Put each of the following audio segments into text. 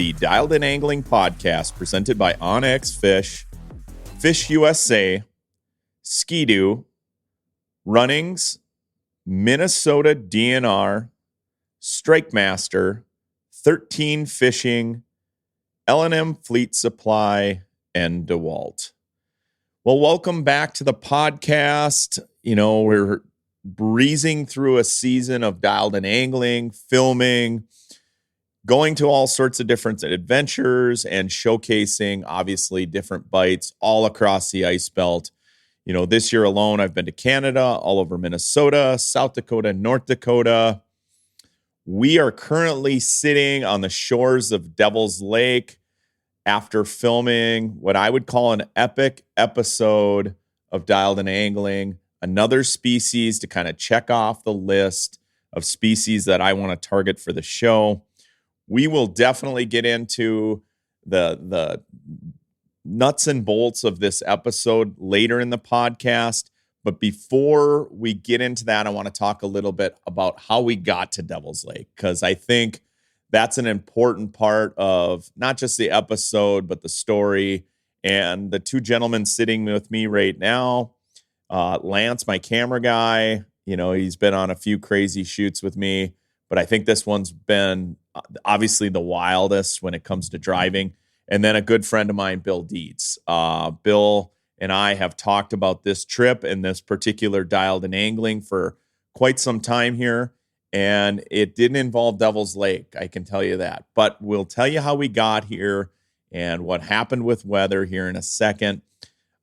the Dialed In Angling podcast presented by OnX Fish, Fish USA, Ski-Doo, Runnings, Minnesota DNR, Strike Master, 13 Fishing, L&M Fleet Supply, and DeWalt. Well, welcome back to the podcast. We're breezing through a season of Dialed In Angling, filming, going to all sorts of different adventures and showcasing, obviously, different bites all across the ice belt. This year alone, I've been to Canada, all over Minnesota, South Dakota, North Dakota. We are currently sitting on the shores of Devil's Lake after filming what I would call an epic episode of Dialed In Angling, another species to kind of check off the list of species that I want to target for the show. We will definitely get into the nuts and bolts of this episode later in the podcast. But before we get into that, I want to talk a little bit about how we got to Devil's Lake, because I think that's an important part of not just the episode, but the story. And the two gentlemen sitting with me right now, Lance, my camera guy, he's been on a few crazy shoots with me, but I think this one's been obviously the wildest when it comes to driving. And then a good friend of mine, Bill Dietz. Bill and I have talked about this trip and this particular Dialed In Angling for quite some time here. And it didn't involve Devil's Lake, I can tell you that. But we'll tell you how we got here and what happened with weather here in a second.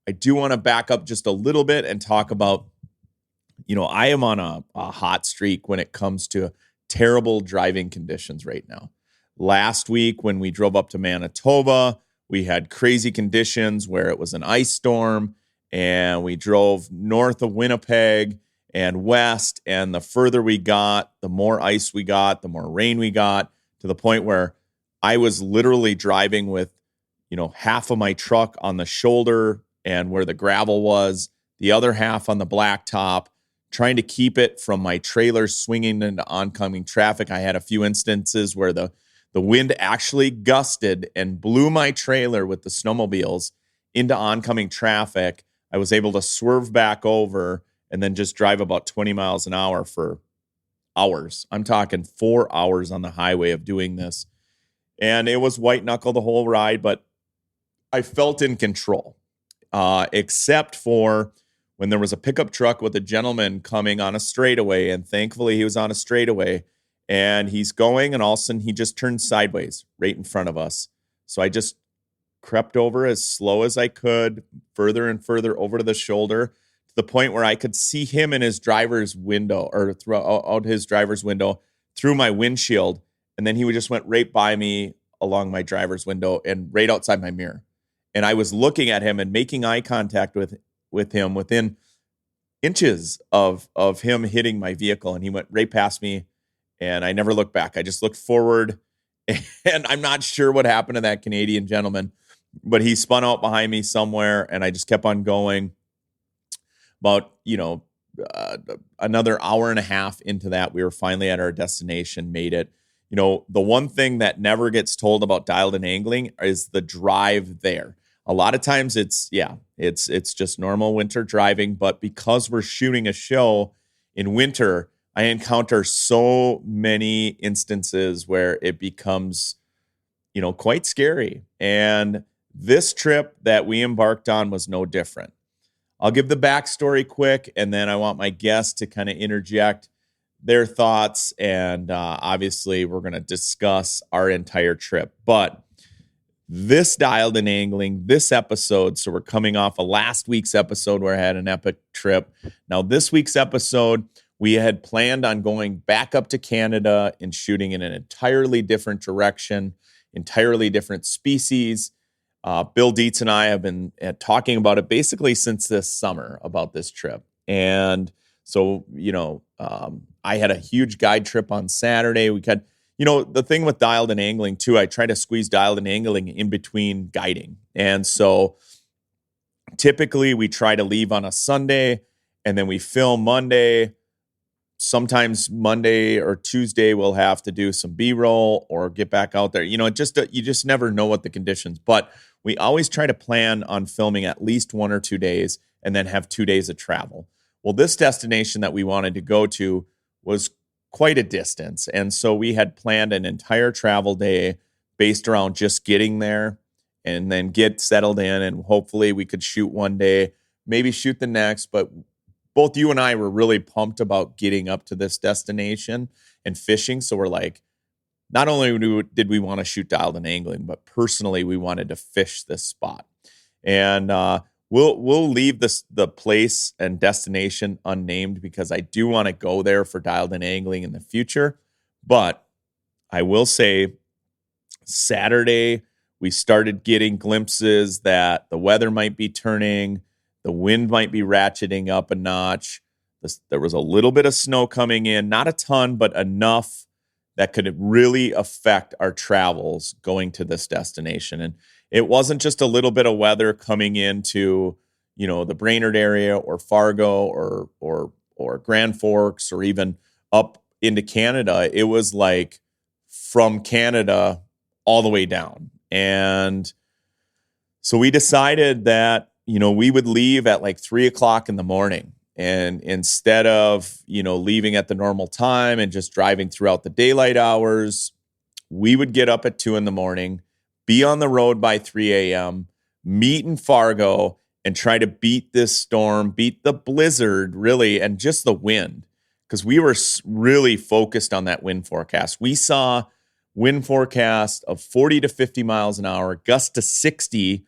I do want to back up just a little bit and talk about, I am on a hot streak when it comes to terrible driving conditions right now. Last week when we drove up to Manitoba, we had crazy conditions where it was an ice storm, and we drove north of Winnipeg and west, and the further we got, the more ice we got, the more rain we got, to the point where I was literally driving with, half of my truck on the shoulder and where the gravel was, the other half on the blacktop, trying to keep it from my trailer swinging into oncoming traffic. I had a few instances where the wind actually gusted and blew my trailer with the snowmobiles into oncoming traffic. I was able to swerve back over and then just drive about 20 miles an hour for hours. I'm talking 4 hours on the highway of doing this. And it was white knuckle the whole ride, but I felt in control, except for when there was a pickup truck with a gentleman coming on a straightaway. And thankfully he was on a straightaway, and he's going, and all of a sudden he just turned sideways right in front of us. So I just crept over as slow as I could, further and further over to the shoulder, to the point where I could see him in his driver's window, or out his driver's window through my windshield. And then he just went right by me along my driver's window and right outside my mirror. And I was looking at him and making eye contact with him within inches of him hitting my vehicle. And he went right past me, and I never looked back. I just looked forward, and I'm not sure what happened to that Canadian gentleman, but he spun out behind me somewhere, and I just kept on going. About, another hour and a half into that, we were finally at our destination, made it. The one thing that never gets told about Dialed In Angling is the drive there. A lot of times it's just normal winter driving, but because we're shooting a show in winter, I encounter so many instances where it becomes, quite scary. And this trip that we embarked on was no different. I'll give the backstory quick, and then I want my guests to kind of interject their thoughts. And obviously, we're going to discuss our entire trip. But this Dialed In Angling, this episode, so we're coming off of last week's episode where I had an epic trip. Now, this week's episode, we had planned on going back up to Canada and shooting in an entirely different direction, entirely different species. Bill Dietz and I have been talking about it basically since this summer about this trip. And so, I had a huge guide trip on Saturday. We had, the thing with Dialed In Angling too, I try to squeeze Dialed In Angling in between guiding. And so typically we try to leave on a Sunday, and then we film Monday, sometimes Monday or Tuesday we'll have to do some B-roll or get back out there. You just never know what the conditions. But we always try to plan on filming at least 1 or 2 days and then have 2 days of travel. Well, this destination that we wanted to go to was quite a distance. And so we had planned an entire travel day based around just getting there and then get settled in. And hopefully we could shoot one day, maybe shoot the next. But both you and I were really pumped about getting up to this destination and fishing. So we're like, not only did we want to shoot dialed and angling, but personally we wanted to fish this spot. And we'll leave the place and destination unnamed because I do want to go there for dialed and angling in the future. But I will say Saturday we started getting glimpses that the weather might be turning, the wind might be ratcheting up a notch. There was a little bit of snow coming in, not a ton, but enough that could really affect our travels going to this destination. And it wasn't just a little bit of weather coming into, the Brainerd area or Fargo or Grand Forks or even up into Canada. It was like from Canada all the way down. And so we decided that, we would leave at like 3:00 in the morning. And instead of, leaving at the normal time and just driving throughout the daylight hours, we would get up at 2 a.m, be on the road by 3 a.m., meet in Fargo and try to beat this storm, beat the blizzard really, and just the wind. Because we were really focused on that wind forecast. We saw wind forecast of 40 to 50 miles an hour, gust to 60,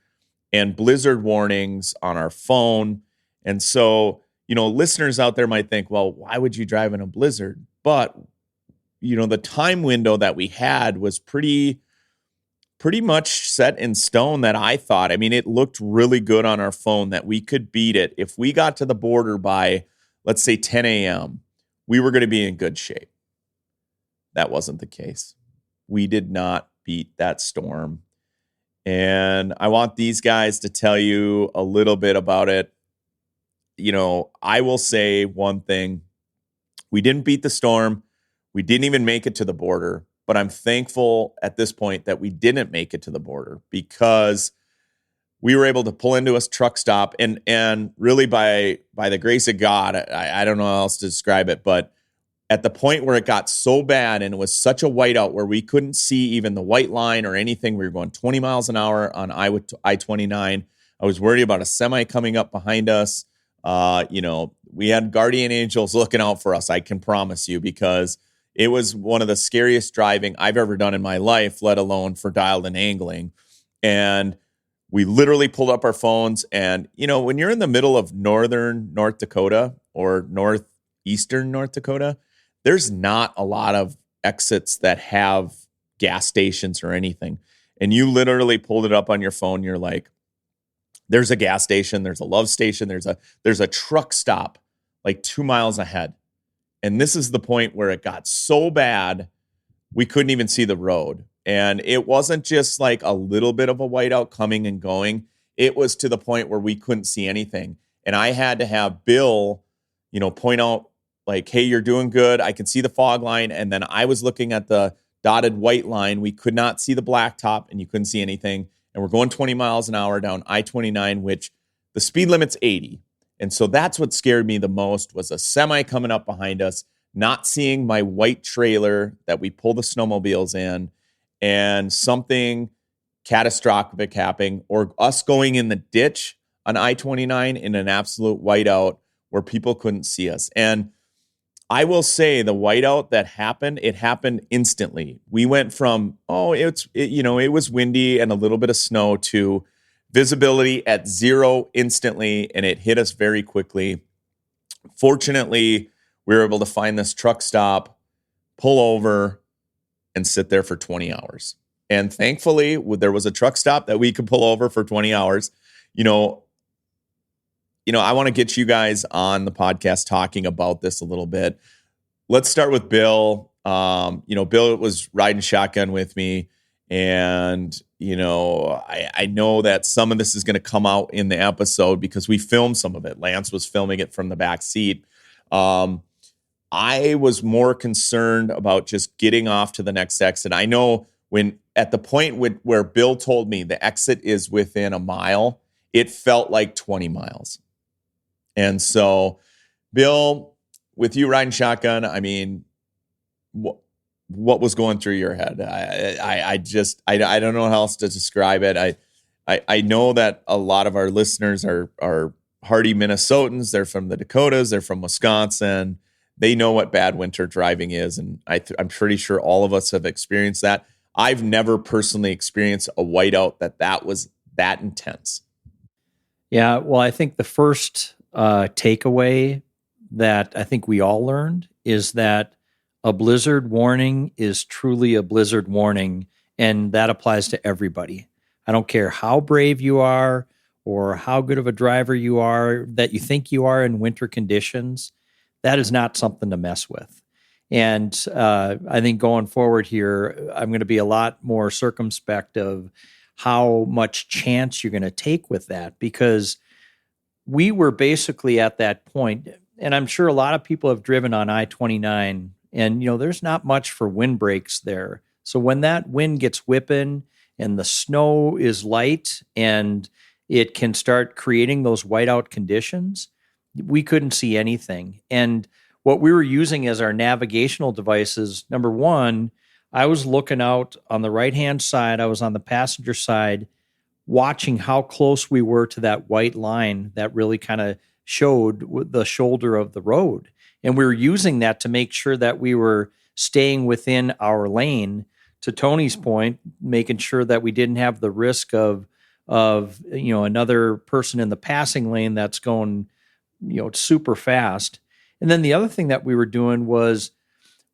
and blizzard warnings on our phone. And so, listeners out there might think, well, why would you drive in a blizzard? But, the time window that we had was pretty much set in stone that I thought. I mean, it looked really good on our phone that we could beat it. If we got to the border by, let's say, 10 a.m., we were going to be in good shape. That wasn't the case. We did not beat that storm. And I want these guys to tell you a little bit about it. I will say one thing. We didn't beat the storm. We didn't even make it to the border. But I'm thankful at this point that we didn't make it to the border because we were able to pull into a truck stop. And really by the grace of God, I don't know how else to describe it, but at the point where it got so bad and it was such a whiteout where we couldn't see even the white line or anything, we were going 20 miles an hour on I-29. I was worried about a semi coming up behind us. We had guardian angels looking out for us, I can promise you, because it was one of the scariest driving I've ever done in my life, let alone for dialed and angling. And we literally pulled up our phones. And, when you're in the middle of northern North Dakota or northeastern North Dakota, there's not a lot of exits that have gas stations or anything. And you literally pulled it up on your phone. You're like, there's a gas station, there's a love station, there's a truck stop like 2 miles ahead. And this is the point where it got so bad, we couldn't even see the road. And it wasn't just like a little bit of a whiteout coming and going. It was to the point where we couldn't see anything. And I had to have Bill, point out like, hey, you're doing good. I can see the fog line. And then I was looking at the dotted white line. We could not see the blacktop and you couldn't see anything. And we're going 20 miles an hour down I-29, which the speed limit's 80. And so that's what scared me the most was a semi coming up behind us, not seeing my white trailer that we pull the snowmobiles in, and something catastrophic happening, or us going in the ditch on I-29 in an absolute whiteout where people couldn't see us. And I will say the whiteout that happened, it happened instantly. We went from, it was windy and a little bit of snow to visibility at 0 instantly, and it hit us very quickly. Fortunately, we were able to find this truck stop, pull over, and sit there for 20 hours. And thankfully, there was a truck stop that we could pull over for 20 hours. I want to get you guys on the podcast talking about this a little bit. Let's start with Bill. Bill was riding shotgun with me. And, I know that some of this is going to come out in the episode because we filmed some of it. Lance was filming it from the back seat. I was more concerned about just getting off to the next exit. I know when at the point where Bill told me the exit is within a mile, it felt like 20 miles. And so, Bill, with you riding shotgun, I mean, what was going through your head? I don't know how else to describe it. I know that a lot of our listeners are hardy Minnesotans. They're from the Dakotas. They're from Wisconsin. They know what bad winter driving is, and I'm pretty sure all of us have experienced that. I've never personally experienced a whiteout that was that intense. Yeah, well, I think the first takeaway that I think we all learned is that a blizzard warning is truly a blizzard warning, and that applies to everybody. I don't care how brave you are or how good of a driver you are, that you think you are in winter conditions. That is not something to mess with. And I think going forward here, I'm going to be a lot more circumspect of how much chance you're going to take with that, because we were basically at that point, and I'm sure a lot of people have driven on I-29, and there's not much for windbreaks there. So when that wind gets whipping and the snow is light and it can start creating those whiteout conditions, we couldn't see anything. And what we were using as our navigational devices, number one, I was looking out on the right-hand side. I was on the passenger side, watching how close we were to that white line that really kind of showed the shoulder of the road. And we were using that to make sure that we were staying within our lane. To Tony's point, making sure that we didn't have the risk of another person in the passing lane that's going super fast. And then the other thing that we were doing was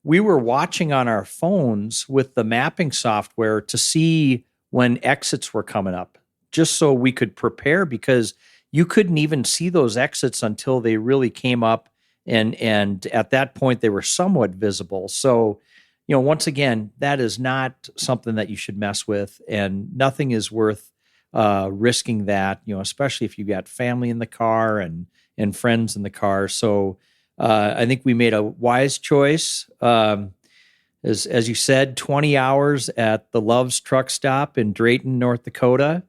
we were watching on our phones with the mapping software to see when exits were coming up, just so we could prepare, because you couldn't even see those exits until they really came up. And at that point, they were somewhat visible. So, once again, that is not something that you should mess with, and nothing is worth risking that, especially if you got family in the car and friends in the car. So I think we made a wise choice. As you said, 20 hours at the Love's truck stop in Drayton, North Dakota.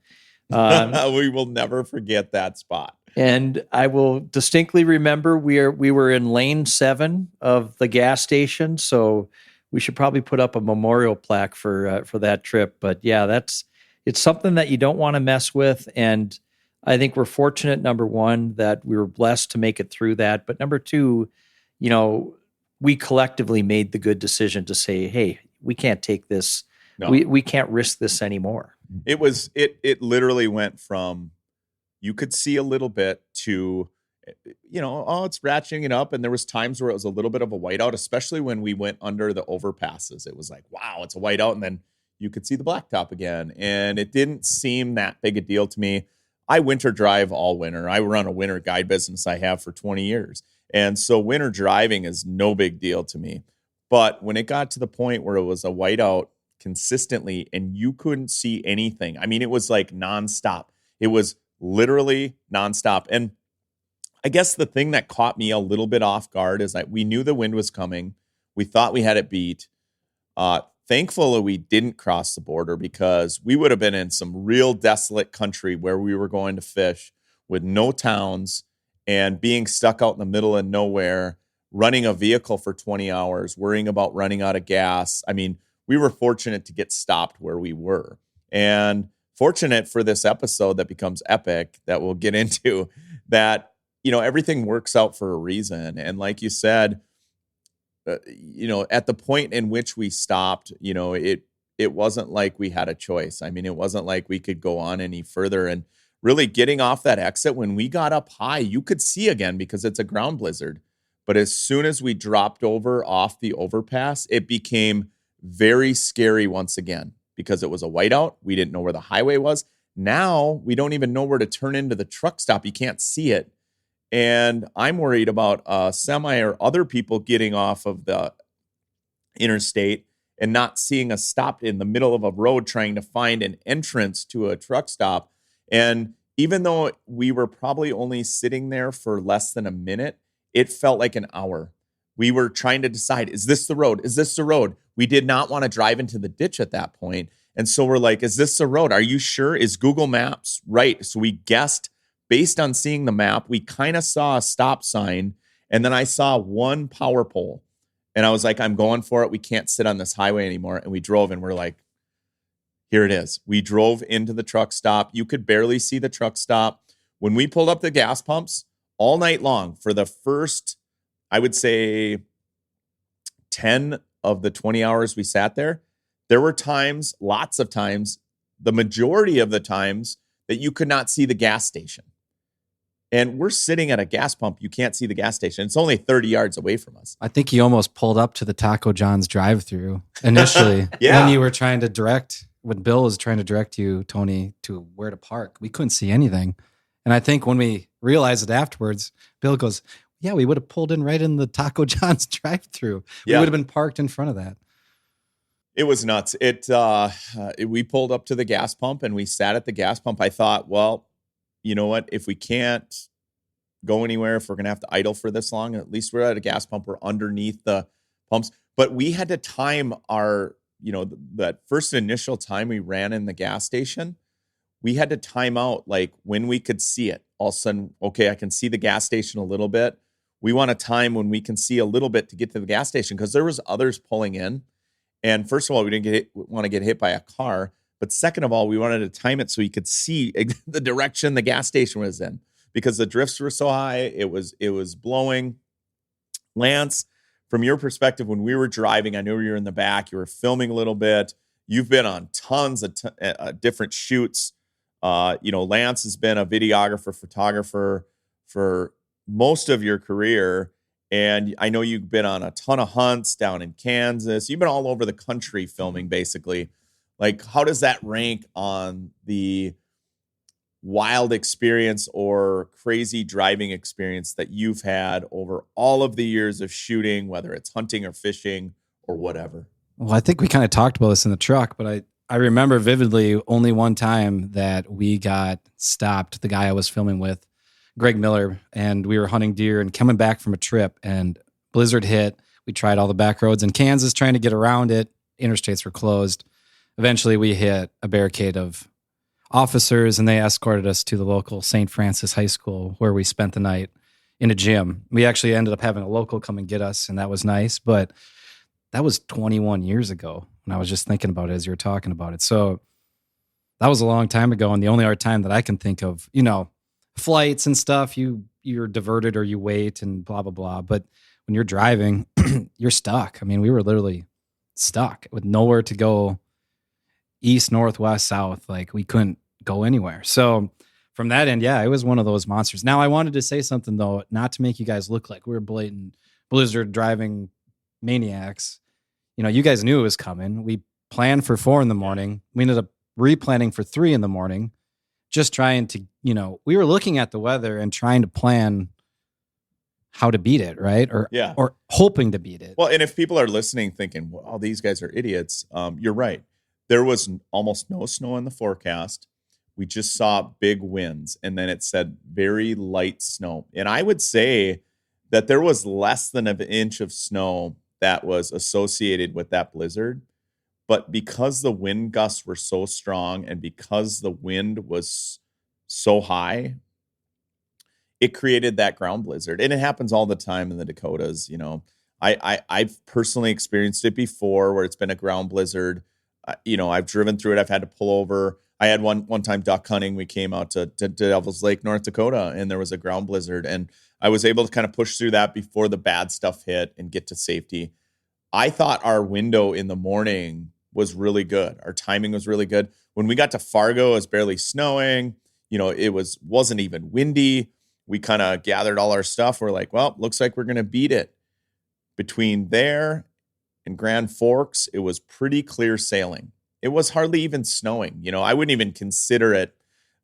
We will never forget that spot. And I will distinctly remember we were in lane 7 of the gas station. So we should probably put up a memorial plaque for that trip. But yeah, it's something that you don't want to mess with. And I think we're fortunate, number one, that we were blessed to make it through that. But number two, we collectively made the good decision to say, hey, we can't take this. No. We can't risk this anymore. It literally went from, you could see a little bit to, it's ratcheting it up. And there was times where it was a little bit of a whiteout, especially when we went under the overpasses. It was like, wow, it's a whiteout. And then you could see the blacktop again. And it didn't seem that big a deal to me. I winter drive all winter. I run a winter guide business I have for 20 years. And so winter driving is no big deal to me. But when it got to the point where it was a whiteout consistently and you couldn't see anything, I mean, it was like nonstop. It was literally nonstop. And I guess the thing that caught me a little bit off guard is that we knew the wind was coming. We thought we had it beat. Thankfully, we didn't cross the border, because we would have been in some real desolate country where we were going to fish with no towns and being stuck out in the middle of nowhere, running a vehicle for 20 hours, worrying about running out of gas. I mean, we were fortunate to get stopped where we were, and fortunate for this episode that becomes epic that we'll get into, that, everything works out for a reason. And like you said, at the point in which we stopped, it wasn't like we had a choice. I mean, it wasn't like we could go on any further. And really getting off that exit, when we got up high, you could see again because it's a ground blizzard. But as soon as we dropped over off the overpass, it became very scary once again, because it was a whiteout. We didn't know where the highway was. Now we don't even know where to turn into the truck stop. You can't see it. And I'm worried about a semi or other people getting off of the interstate and not seeing us stopped in the middle of a road trying to find an entrance to a truck stop. And even though we were probably only sitting there for less than a minute, it felt like an hour. we were trying to decide, is this the road? Is this the road? We did not want to drive into the ditch at that point. And so we're like, is this the road? Are you sure? Is Google Maps right? So we guessed based on seeing the map. We kind of saw a stop sign, and then I saw one power pole. And I was like, I'm going for it. We can't sit on this highway anymore. And we drove, and we're like, here it is. We drove into the truck stop. You could barely see the truck stop. When we pulled up the gas pumps all night long for the first, I would say 10 of the 20 hours we sat there, there were times, lots of times, the majority of the times that you could not see the gas station. And we're sitting at a gas pump. You can't see the gas station. It's only 30 yards away from us. I think you almost pulled up to the Taco John's drive-through initially. Yeah. When you were trying to direct, when Bill was trying to direct you, Tony, to where to park. We couldn't see anything. And I think when we realized it afterwards, Bill goes, yeah, we would have pulled in right in the Taco John's drive-through. We would have been parked in front of that. It was nuts. We pulled up to the gas pump and we sat at the gas pump. I thought, well, you know what? If we can't go anywhere, if we're going to have to idle for this long, at least we're at a gas pump. We're underneath the pumps. But we had to time our, that first initial time we ran in the gas station, we had to time out like when we could see it. All of a sudden, okay, I can see the gas station a little bit. We want a time when we can see a little bit to get to the gas station because there was others pulling in. And first of all, we didn't want to get hit by a car. But second of all, we wanted to time it so you could see the direction the gas station was in because the drifts were so high. It was blowing. Lance, from your perspective, when we were driving, I know you were in the back. You were filming a little bit. You've been on tons of different shoots. Lance has been a videographer, photographer for most of your career. And I know you've been on a ton of hunts down in Kansas. You've been all over the country filming, basically. Like, how does that rank on the wild experience or crazy driving experience that you've had over all of the years of shooting, whether it's hunting or fishing or whatever? Well, I think we kind of talked about this in the truck, but I remember vividly only one time that we got stopped, the guy I was filming with, Greg Miller, and we were hunting deer and coming back from a trip, and blizzard hit. We tried all the back roads in Kansas trying to get around it. Interstates were closed. Eventually, we hit a barricade of officers, and they escorted us to the local St. Francis High School, where we spent the night in a gym. We actually ended up having a local come and get us, and that was nice, but that was 21 years ago, and I was just thinking about it as you were talking about it. So that was a long time ago, and the only other time that I can think of, flights and stuff, you're diverted or you wait and blah, blah, blah. But when you're driving, you're stuck. I mean, we were literally stuck with nowhere to go east, north, west, south. Like, we couldn't go anywhere. So from that end, yeah, it was one of those monsters. Now, I wanted to say something, though, not to make you guys look like we were blatant blizzard driving maniacs. You guys knew it was coming. We planned for 4 a.m. We ended up replanning for 3 a.m, just trying to, we were looking at the weather and trying to plan how to beat it, right? Or hoping to beat it. Well, and if people are listening thinking, well, these guys are idiots, you're right. There was almost no snow in the forecast. We just saw big winds, and then it said very light snow. And I would say that there was less than an inch of snow that was associated with that blizzard. But because the wind gusts were so strong and because the wind was so high, it created that ground blizzard. And it happens all the time in the Dakotas. I've personally experienced it before where it's been a ground blizzard. I've driven through it. I've had to pull over. I had one time duck hunting. We came out to Devil's Lake, North Dakota, and there was a ground blizzard. And I was able to kind of push through that before the bad stuff hit and get to safety. I thought our window in the morning was really good. Our timing was really good. When we got to Fargo, it was barely snowing. It wasn't even windy. We kind of gathered all our stuff. We're like, well, looks like we're going to beat it. Between there and Grand Forks, it was pretty clear sailing. It was hardly even snowing. I wouldn't even consider it.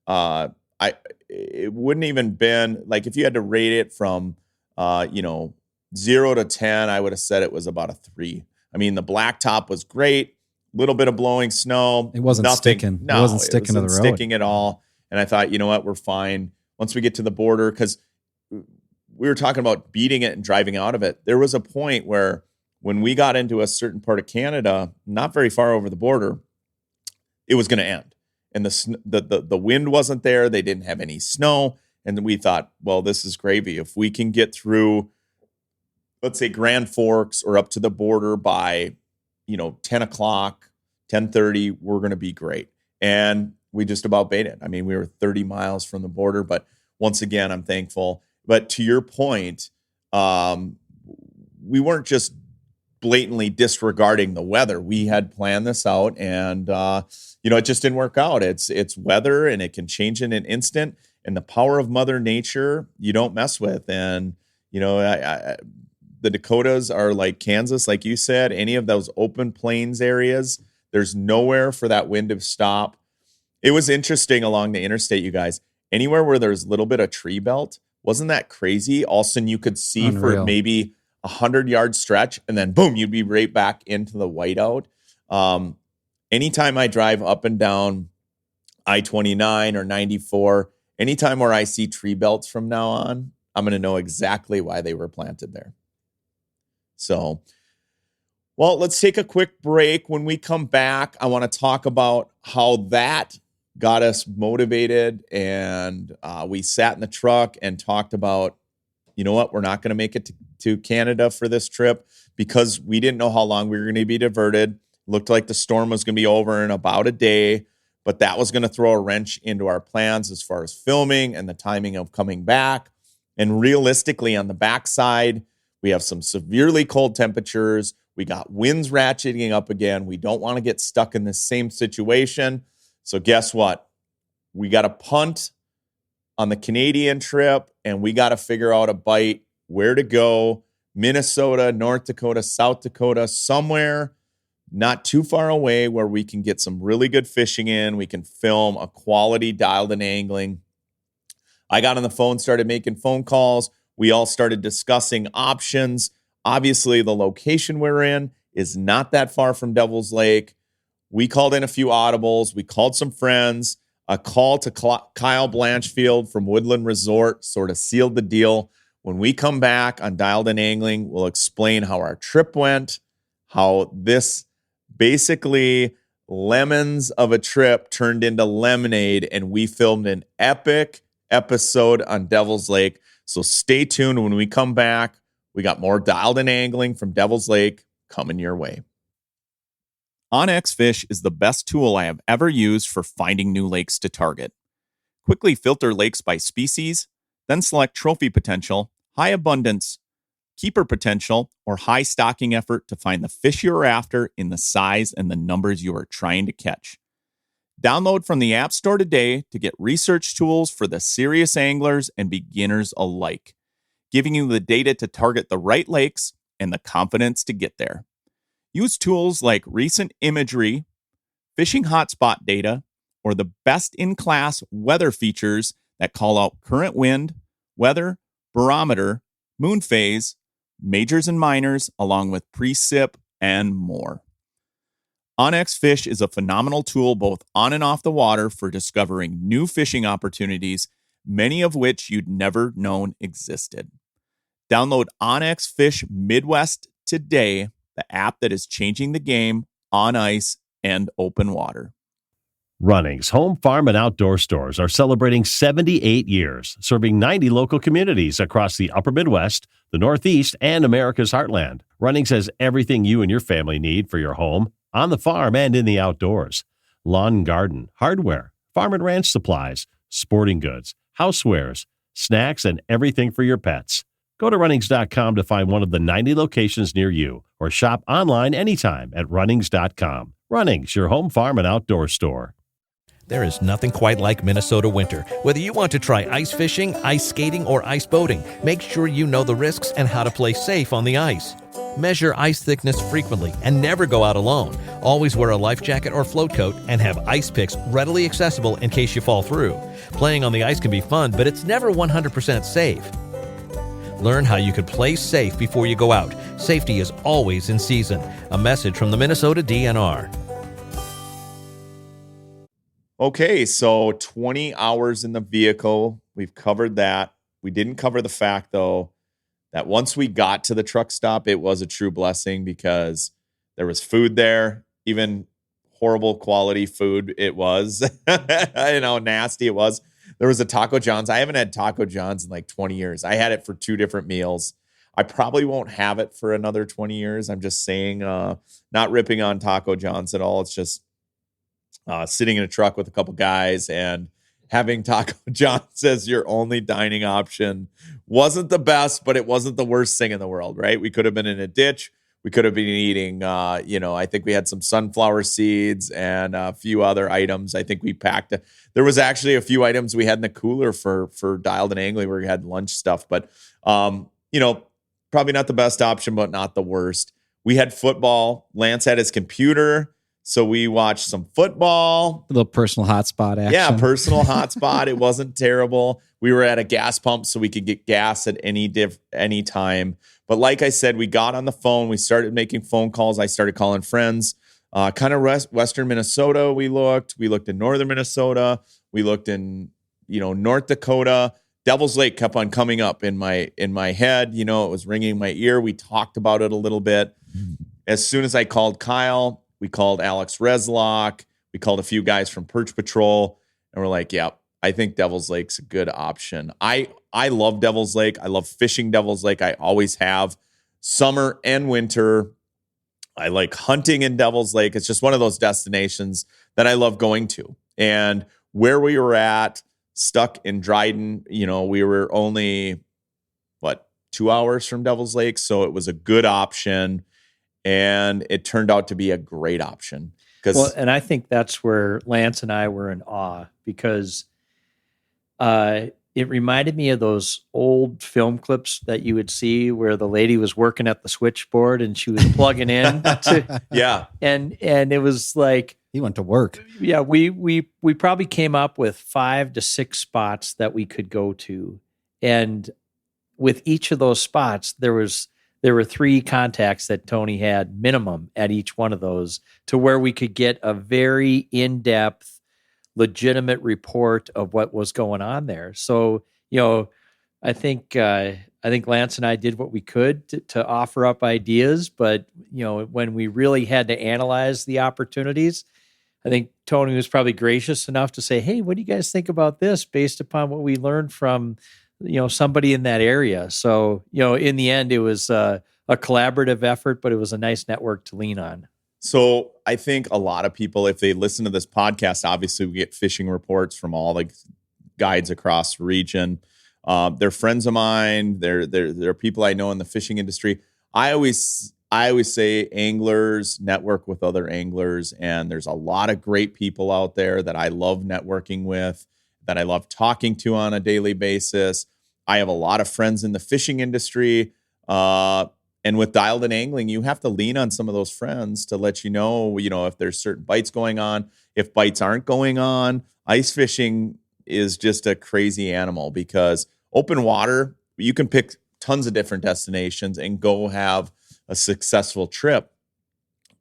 It wouldn't even been like if you had to rate it from, 0 to 10, I would have said it was about a 3. I mean, the blacktop was great. Little bit of blowing snow. It wasn't sticking. No, it wasn't sticking to the road. Sticking at all. And I thought, you know what, we're fine. Once we get to the border, because we were talking about beating it and driving out of it. There was a point where when we got into a certain part of Canada, not very far over the border, it was going to end. And the wind wasn't there. They didn't have any snow. And we thought, well, this is gravy. If we can get through, let's say, Grand Forks or up to the border by, 10 o'clock, 10:30, we're going to be great. And we just about made it. I mean, we were 30 miles from the border, but once again, I'm thankful. But to your point, we weren't just blatantly disregarding the weather. We had planned this out, and it just didn't work out. It's weather, and it can change in an instant. And the power of Mother Nature, you don't mess with. And the Dakotas are like Kansas, like you said. Any of those open plains areas, there's nowhere for that wind to stop. It was interesting along the interstate, you guys. Anywhere where there's a little bit of tree belt, wasn't that crazy? All of a sudden, you could see for maybe 100-yard stretch, and then boom, you'd be right back into the whiteout. Anytime I drive up and down I-29 or 94, anytime where I see tree belts from now on, I'm going to know exactly why they were planted there. So, well, let's take a quick break. When we come back, I want to talk about how that got us motivated, and we sat in the truck and talked about, you know what, we're not going to make it to Canada for this trip because we didn't know how long we were going to be diverted. Looked like the storm was going to be over in about a day, but that was going to throw a wrench into our plans as far as filming and the timing of coming back. And realistically, on the backside, we have some severely cold temperatures. We got winds ratcheting up again. We don't want to get stuck in this same situation. So guess what? We got to punt on the Canadian trip, and we got to figure out a bite, where to go. Minnesota, North Dakota, South Dakota, somewhere not too far away where we can get some really good fishing in. We can film a quality dialed-in angling. I got on the phone, started making phone calls. We all started discussing options. Obviously, the location we're in is not that far from Devil's Lake. We called in a few audibles. We called some friends. A call to Kyle Blanchfield from Woodland Resort sort of sealed the deal. When we come back on Dialed In Angling, we'll explain how our trip went, how this basically lemons of a trip turned into lemonade, and we filmed an epic episode on Devil's Lake. So stay tuned. When we come back, we got more Dialed In Angling from Devil's Lake coming your way. OnX Fish is the best tool I have ever used for finding new lakes to target. Quickly filter lakes by species, then select trophy potential, high abundance, keeper potential, or high stocking effort to find the fish you're after in the size and the numbers you are trying to catch. Download from the App Store today to get research tools for the serious anglers and beginners alike, giving you the data to target the right lakes and the confidence to get there. Use tools like recent imagery, fishing hotspot data, or the best-in-class weather features that call out current wind, weather, barometer, moon phase, majors and minors, along with precip and more. OnX Fish is a phenomenal tool both on and off the water for discovering new fishing opportunities, many of which you'd never known existed. Download OnX Fish Midwest today, the app that is changing the game on ice and open water. Runnings Home, Farm, and Outdoor stores are celebrating 78 years, serving 90 local communities across the Upper Midwest, the Northeast, and America's Heartland. Runnings has everything you and your family need for your home, on the farm, and in the outdoors. Lawn and garden, hardware, farm and ranch supplies, sporting goods, housewares, snacks, and everything for your pets. Go to runnings.com to find one of the 90 locations near you, or shop online anytime at runnings.com. Runnings, your home, farm, and outdoor store. There is nothing quite like Minnesota winter. Whether you want to try ice fishing, ice skating, or ice boating, make sure you know the risks and how to play safe on the ice. Measure ice thickness frequently and never go out alone. Always wear a life jacket or float coat and have ice picks readily accessible in case you fall through. Playing on the ice can be fun, but it's never 100% safe. Learn how you could play safe before you go out. Safety is always in season. A message from the Minnesota DNR. Okay, so 20 hours in the vehicle. We've covered that. We didn't cover the fact, though, that once we got to the truck stop, it was a true blessing because there was food there, even horrible quality food it was. Nasty it was. There was a Taco John's. I haven't had Taco John's in like 20 years. I had it for 2 different meals. I probably won't have it for another 20 years. I'm just saying, not ripping on Taco John's at all. It's just sitting in a truck with a couple guys and having Taco John's as your only dining option wasn't the best, but it wasn't the worst thing in the world, right? We could have been in a ditch. We could have been eating, I think we had some sunflower seeds and a few other items. I think we packed. There was actually a few items we had in the cooler for Dialed and Angling where we had lunch stuff, but, probably not the best option, but not the worst. We had football. Lance had his computer, so we watched some football. A little personal hotspot action. Yeah, personal hotspot. It wasn't terrible. We were at a gas pump, so we could get gas at any time. But like I said, we got on the phone. We started making phone calls. I started calling friends. Kind of western Minnesota we looked. We looked in northern Minnesota. We looked in, North Dakota. Devil's Lake kept on coming up in my head. It was ringing in my ear. We talked about it a little bit. As soon as I called Kyle, we called Alex Reslock. We called a few guys from Perch Patrol, and we're like, yeah, I think Devil's Lake's a good option. I love Devil's Lake. I love fishing Devil's Lake. I always have, summer and winter. I like hunting in Devil's Lake. It's just one of those destinations that I love going to. And where we were at, stuck in Dryden, we were only 2 hours from Devil's Lake, so it was a good option, and it turned out to be a great option. And I think that's where Lance and I were in awe, because it reminded me of those old film clips that you would see where the lady was working at the switchboard and she was plugging in yeah, and it was like, he went to work. Yeah, we probably came up with 5 to 6 spots that we could go to, and with each of those spots, there were 3 contacts that Tony had minimum at each one of those, to where we could get a very in-depth, legitimate report of what was going on there. So, I think Lance and I did what we could to offer up ideas, but when we really had to analyze the opportunities, I think Tony was probably gracious enough to say, hey, what do you guys think about this based upon what we learned from, somebody in that area? So, in the end, it was a collaborative effort, but it was a nice network to lean on. So I think a lot of people, if they listen to this podcast, obviously we get fishing reports from all the guides across the region. They're friends of mine. They're people I know in the fishing industry. I always say anglers network with other anglers, and there's a lot of great people out there that I love networking with, that I love talking to on a daily basis. I have a lot of friends in the fishing industry, and with Dialed and Angling, you have to lean on some of those friends to let you know, if there's certain bites going on, if bites aren't going on. Ice fishing is just a crazy animal because open water, you can pick tons of different destinations and go have a successful trip.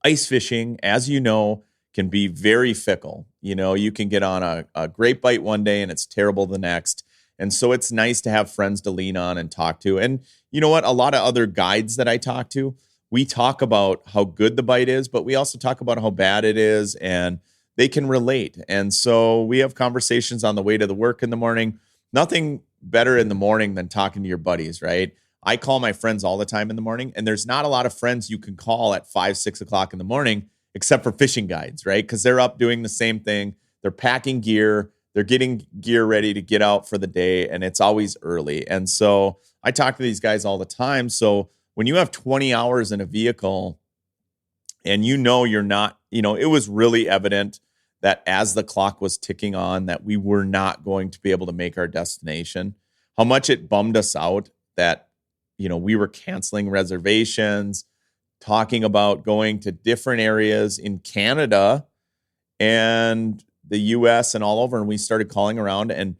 Ice fishing, as you know, can be very fickle. You can get on a great bite one day and it's terrible the next. And so it's nice to have friends to lean on and talk to. And you know what? A lot of other guides that I talk to, we talk about how good the bite is, but we also talk about how bad it is, and they can relate. And so we have conversations on the way to the work in the morning. Nothing better in the morning than talking to your buddies, right? I call my friends all the time in the morning, and there's not a lot of friends you can call at 5, 6 o'clock in the morning, except for fishing guides, right? Because they're up doing the same thing. They're packing gear. They're getting gear ready to get out for the day, and it's always early. And so I talk to these guys all the time. So when you have 20 hours in a vehicle and you're not, it was really evident that as the clock was ticking on that we were not going to be able to make our destination, how much it bummed us out that, we were canceling reservations, talking about going to different areas in Canada and the US and all over. And we started calling around, and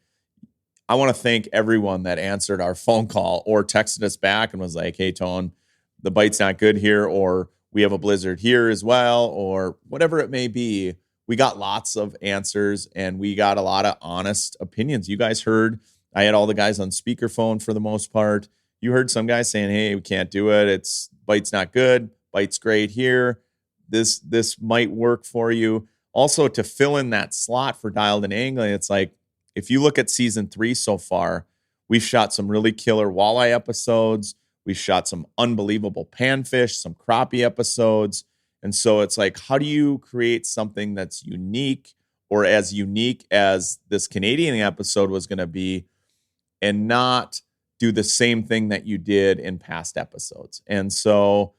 I want to thank everyone that answered our phone call or texted us back and was like, hey, Tone, the bite's not good here, or we have a blizzard here as well, or whatever it may be. We got lots of answers and we got a lot of honest opinions. You guys heard I had all the guys on speakerphone for the most part. You heard some guys saying, hey, we can't do it. It's bite's not good. Bite's great here. This might work for you. Also, to fill in that slot for dialed in angling, it's like, if you look at season 3 so far, we've shot some really killer walleye episodes. We've shot some unbelievable panfish, some crappie episodes. And so it's like, how do you create something that's unique, or as unique as this Canadian episode was going to be, and not do the same thing that you did in past episodes? And so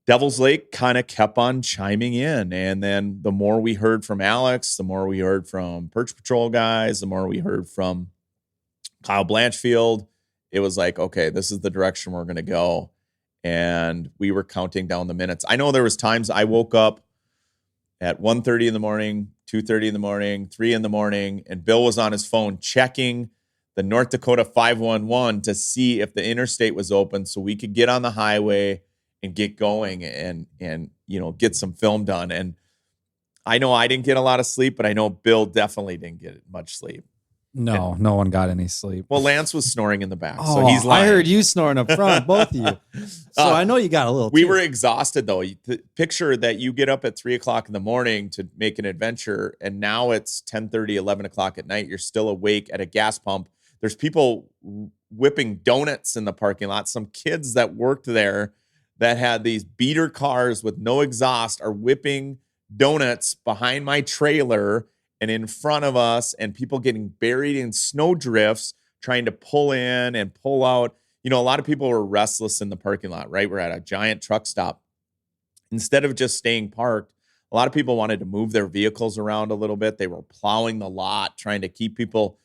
Devil's Lake kind of kept on chiming in. And then the more we heard from Alex, the more we heard from Perch Patrol guys, the more we heard from Kyle Blanchfield, it was like, okay, this is the direction we're going to go. And we were counting down the minutes. I know there was times I woke up at 1:30 in the morning, 2:30 in the morning, 3 in the morning, and Bill was on his phone checking the North Dakota 511 to see if the interstate was open so we could get on the highway and get going and get some film done. And I know I didn't get a lot of sleep, but I know Bill definitely didn't get much sleep. No one got any sleep. Well, Lance was snoring in the back, Oh, so he's lying. I heard you snoring up front, both of you. So I know you got a little. We too. were exhausted though. Picture that you get up at 3:00 in the morning to make an adventure, and now it's 10:30, 11 o'clock at night. You're still awake at a gas pump. There's people whipping donuts in the parking lot. Some kids that worked there that had these beater cars with no exhaust are whipping donuts behind my trailer and in front of us, and people getting buried in snow drifts, trying to pull in and pull out. A lot of people were restless in the parking lot, right? We're at a giant truck stop. Instead of just staying parked, a lot of people wanted to move their vehicles around a little bit. They were plowing the lot, trying to keep people,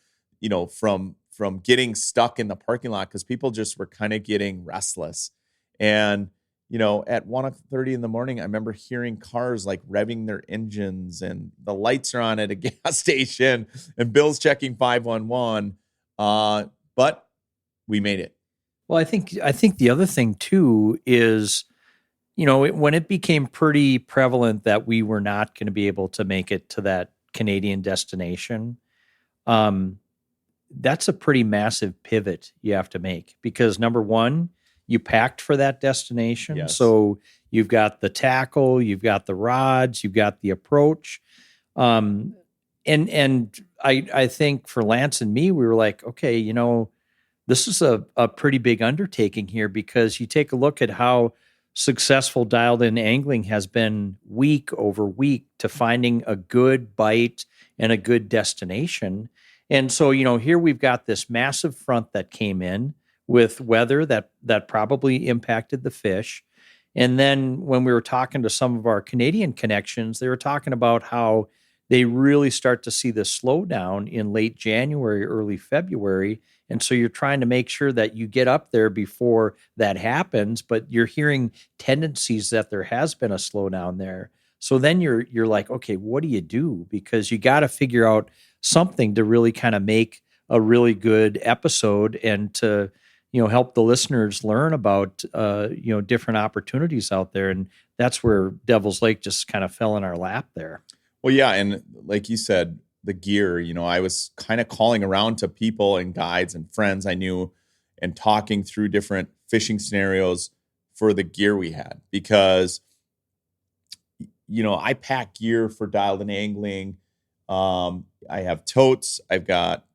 from getting stuck in the parking lot, because people just were kind of getting restless. And at 1:30 in the morning, I remember hearing cars like revving their engines, and the lights are on at a gas station, and Bill's checking 511. But we made it. Well, I think the other thing too is, when it became pretty prevalent that we were not going to be able to make it to that Canadian destination, that's a pretty massive pivot you have to make, because number one, you packed for that destination. Yes. So you've got the tackle, you've got the rods, you've got the approach. And I think for Lance and me, we were like, okay, this is a pretty big undertaking here, because you take a look at how successful dialed in angling has been week over week to finding a good bite and a good destination. And so, here we've got this massive front that came in with weather that probably impacted the fish. And then when we were talking to some of our Canadian connections, they were talking about how they really start to see the slowdown in late January, early February. And so you're trying to make sure that you get up there before that happens, but you're hearing tendencies that there has been a slowdown there. So then you're like, okay, what do you do? Because you got to figure out something to really kind of make a really good episode, and to help the listeners learn about, different opportunities out there. And that's where Devil's Lake just kind of fell in our lap there. Well, yeah. And like you said, the gear, I was kind of calling around to people and guides and friends I knew and talking through different fishing scenarios for the gear we had, because, I pack gear for dialed in angling. I have totes. I've got,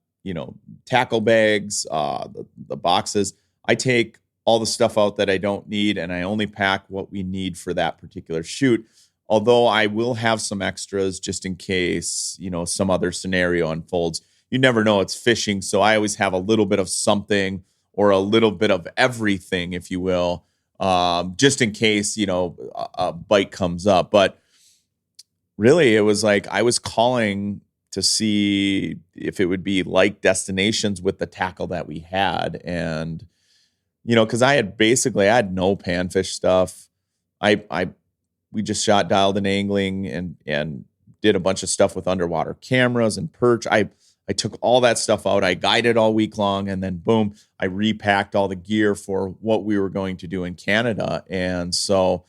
tackle bags, the boxes. I take all the stuff out that I don't need, and I only pack what we need for that particular shoot. Although I will have some extras just in case, some other scenario unfolds. You never know, it's fishing. So I always have a little bit of something, or a little bit of everything, if you will, just in case, a bite comes up. But really, it was like I was calling to see if it would be like destinations with the tackle that we had. And, because I had no panfish stuff. We just shot dialed in angling and did a bunch of stuff with underwater cameras and perch. I took all that stuff out. I guided all week long, and then boom, I repacked all the gear for what we were going to do in Canada. And so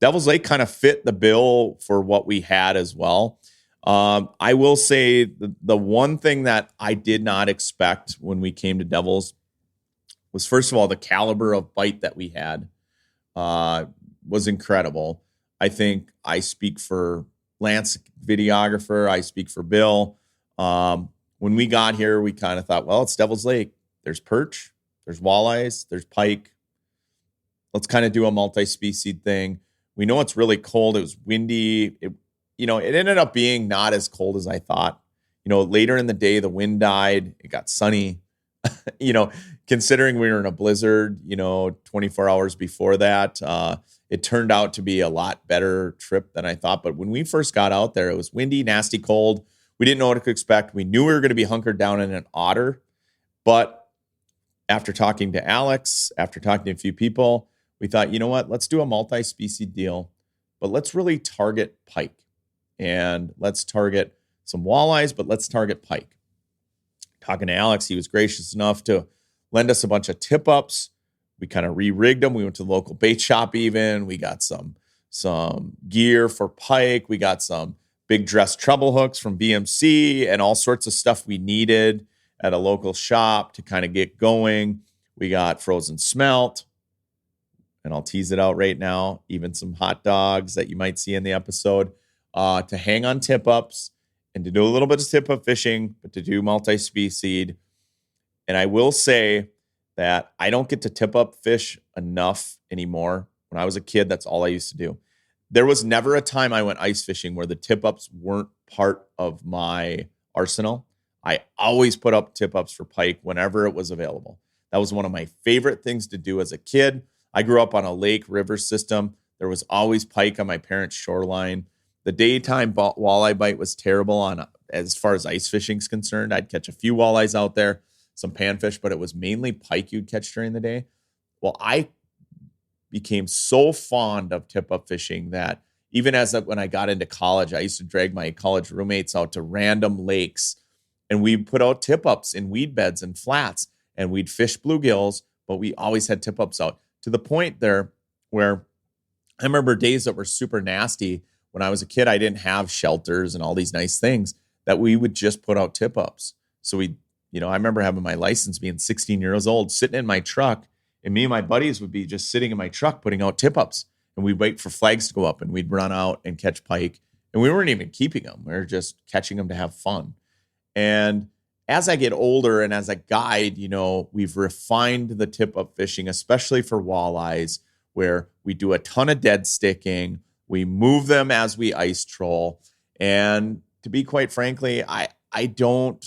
Devil's Lake kind of fit the bill for what we had as well. I will say the one thing that I did not expect when we came to Devils was, first of all, the caliber of bite that we had was incredible. I think I speak for Lance, videographer. I speak for Bill. When we got here, we kind of thought, well, it's Devil's Lake. There's perch, there's walleyes, there's pike. Let's kind of do a multi-species thing. We know it's really cold. It was windy. It ended up being not as cold as I thought. Later in the day, the wind died. It got sunny. Considering we were in a blizzard, 24 hours before that, it turned out to be a lot better trip than I thought. But when we first got out there, it was windy, nasty, cold. We didn't know what to expect. We knew we were going to be hunkered down in an otter. But after talking to Alex, after talking to a few people, we thought, you know what, let's do a multi-species deal, but let's really target pike. And let's target some walleyes, but let's target pike. Talking to Alex, he was gracious enough to lend us a bunch of tip-ups. We kind of re-rigged them. We went to the local bait shop even. We got some gear for pike. We got some big dress treble hooks from BMC and all sorts of stuff we needed at a local shop to kind of get going. We got frozen smelt, and I'll tease it out right now, even some hot dogs that you might see in the episode, to hang on tip-ups and to do a little bit of tip-up fishing, but to do multi-species. And I will say that I don't get to tip-up fish enough anymore. When I was a kid, that's all I used to do. There was never a time I went ice fishing where the tip-ups weren't part of my arsenal. I always put up tip-ups for pike whenever it was available. That was one of my favorite things to do as a kid. I grew up on a lake river system. There was always pike on my parents' shoreline. The daytime walleye bite was terrible as far as ice fishing is concerned. I'd catch a few walleyes out there, some panfish, but it was mainly pike you'd catch during the day. Well, I became so fond of tip-up fishing that even when I got into college, I used to drag my college roommates out to random lakes, and we'd put out tip-ups in weed beds and flats, and we'd fish bluegills, but we always had tip-ups out, to the point there where I remember days that were super nasty. When I was a kid, I didn't have shelters and all these nice things, that we would just put out tip-ups. So I remember having my license, being 16 years old, sitting in my truck, and me and my buddies would be just sitting in my truck putting out tip-ups, and we'd wait for flags to go up, and we'd run out and catch pike. And we weren't even keeping them. We were just catching them to have fun. And as I get older and as a guide, we've refined the tip-up fishing, especially for walleyes, where we do a ton of dead sticking. We move them as we ice troll. And to be quite frankly, I don't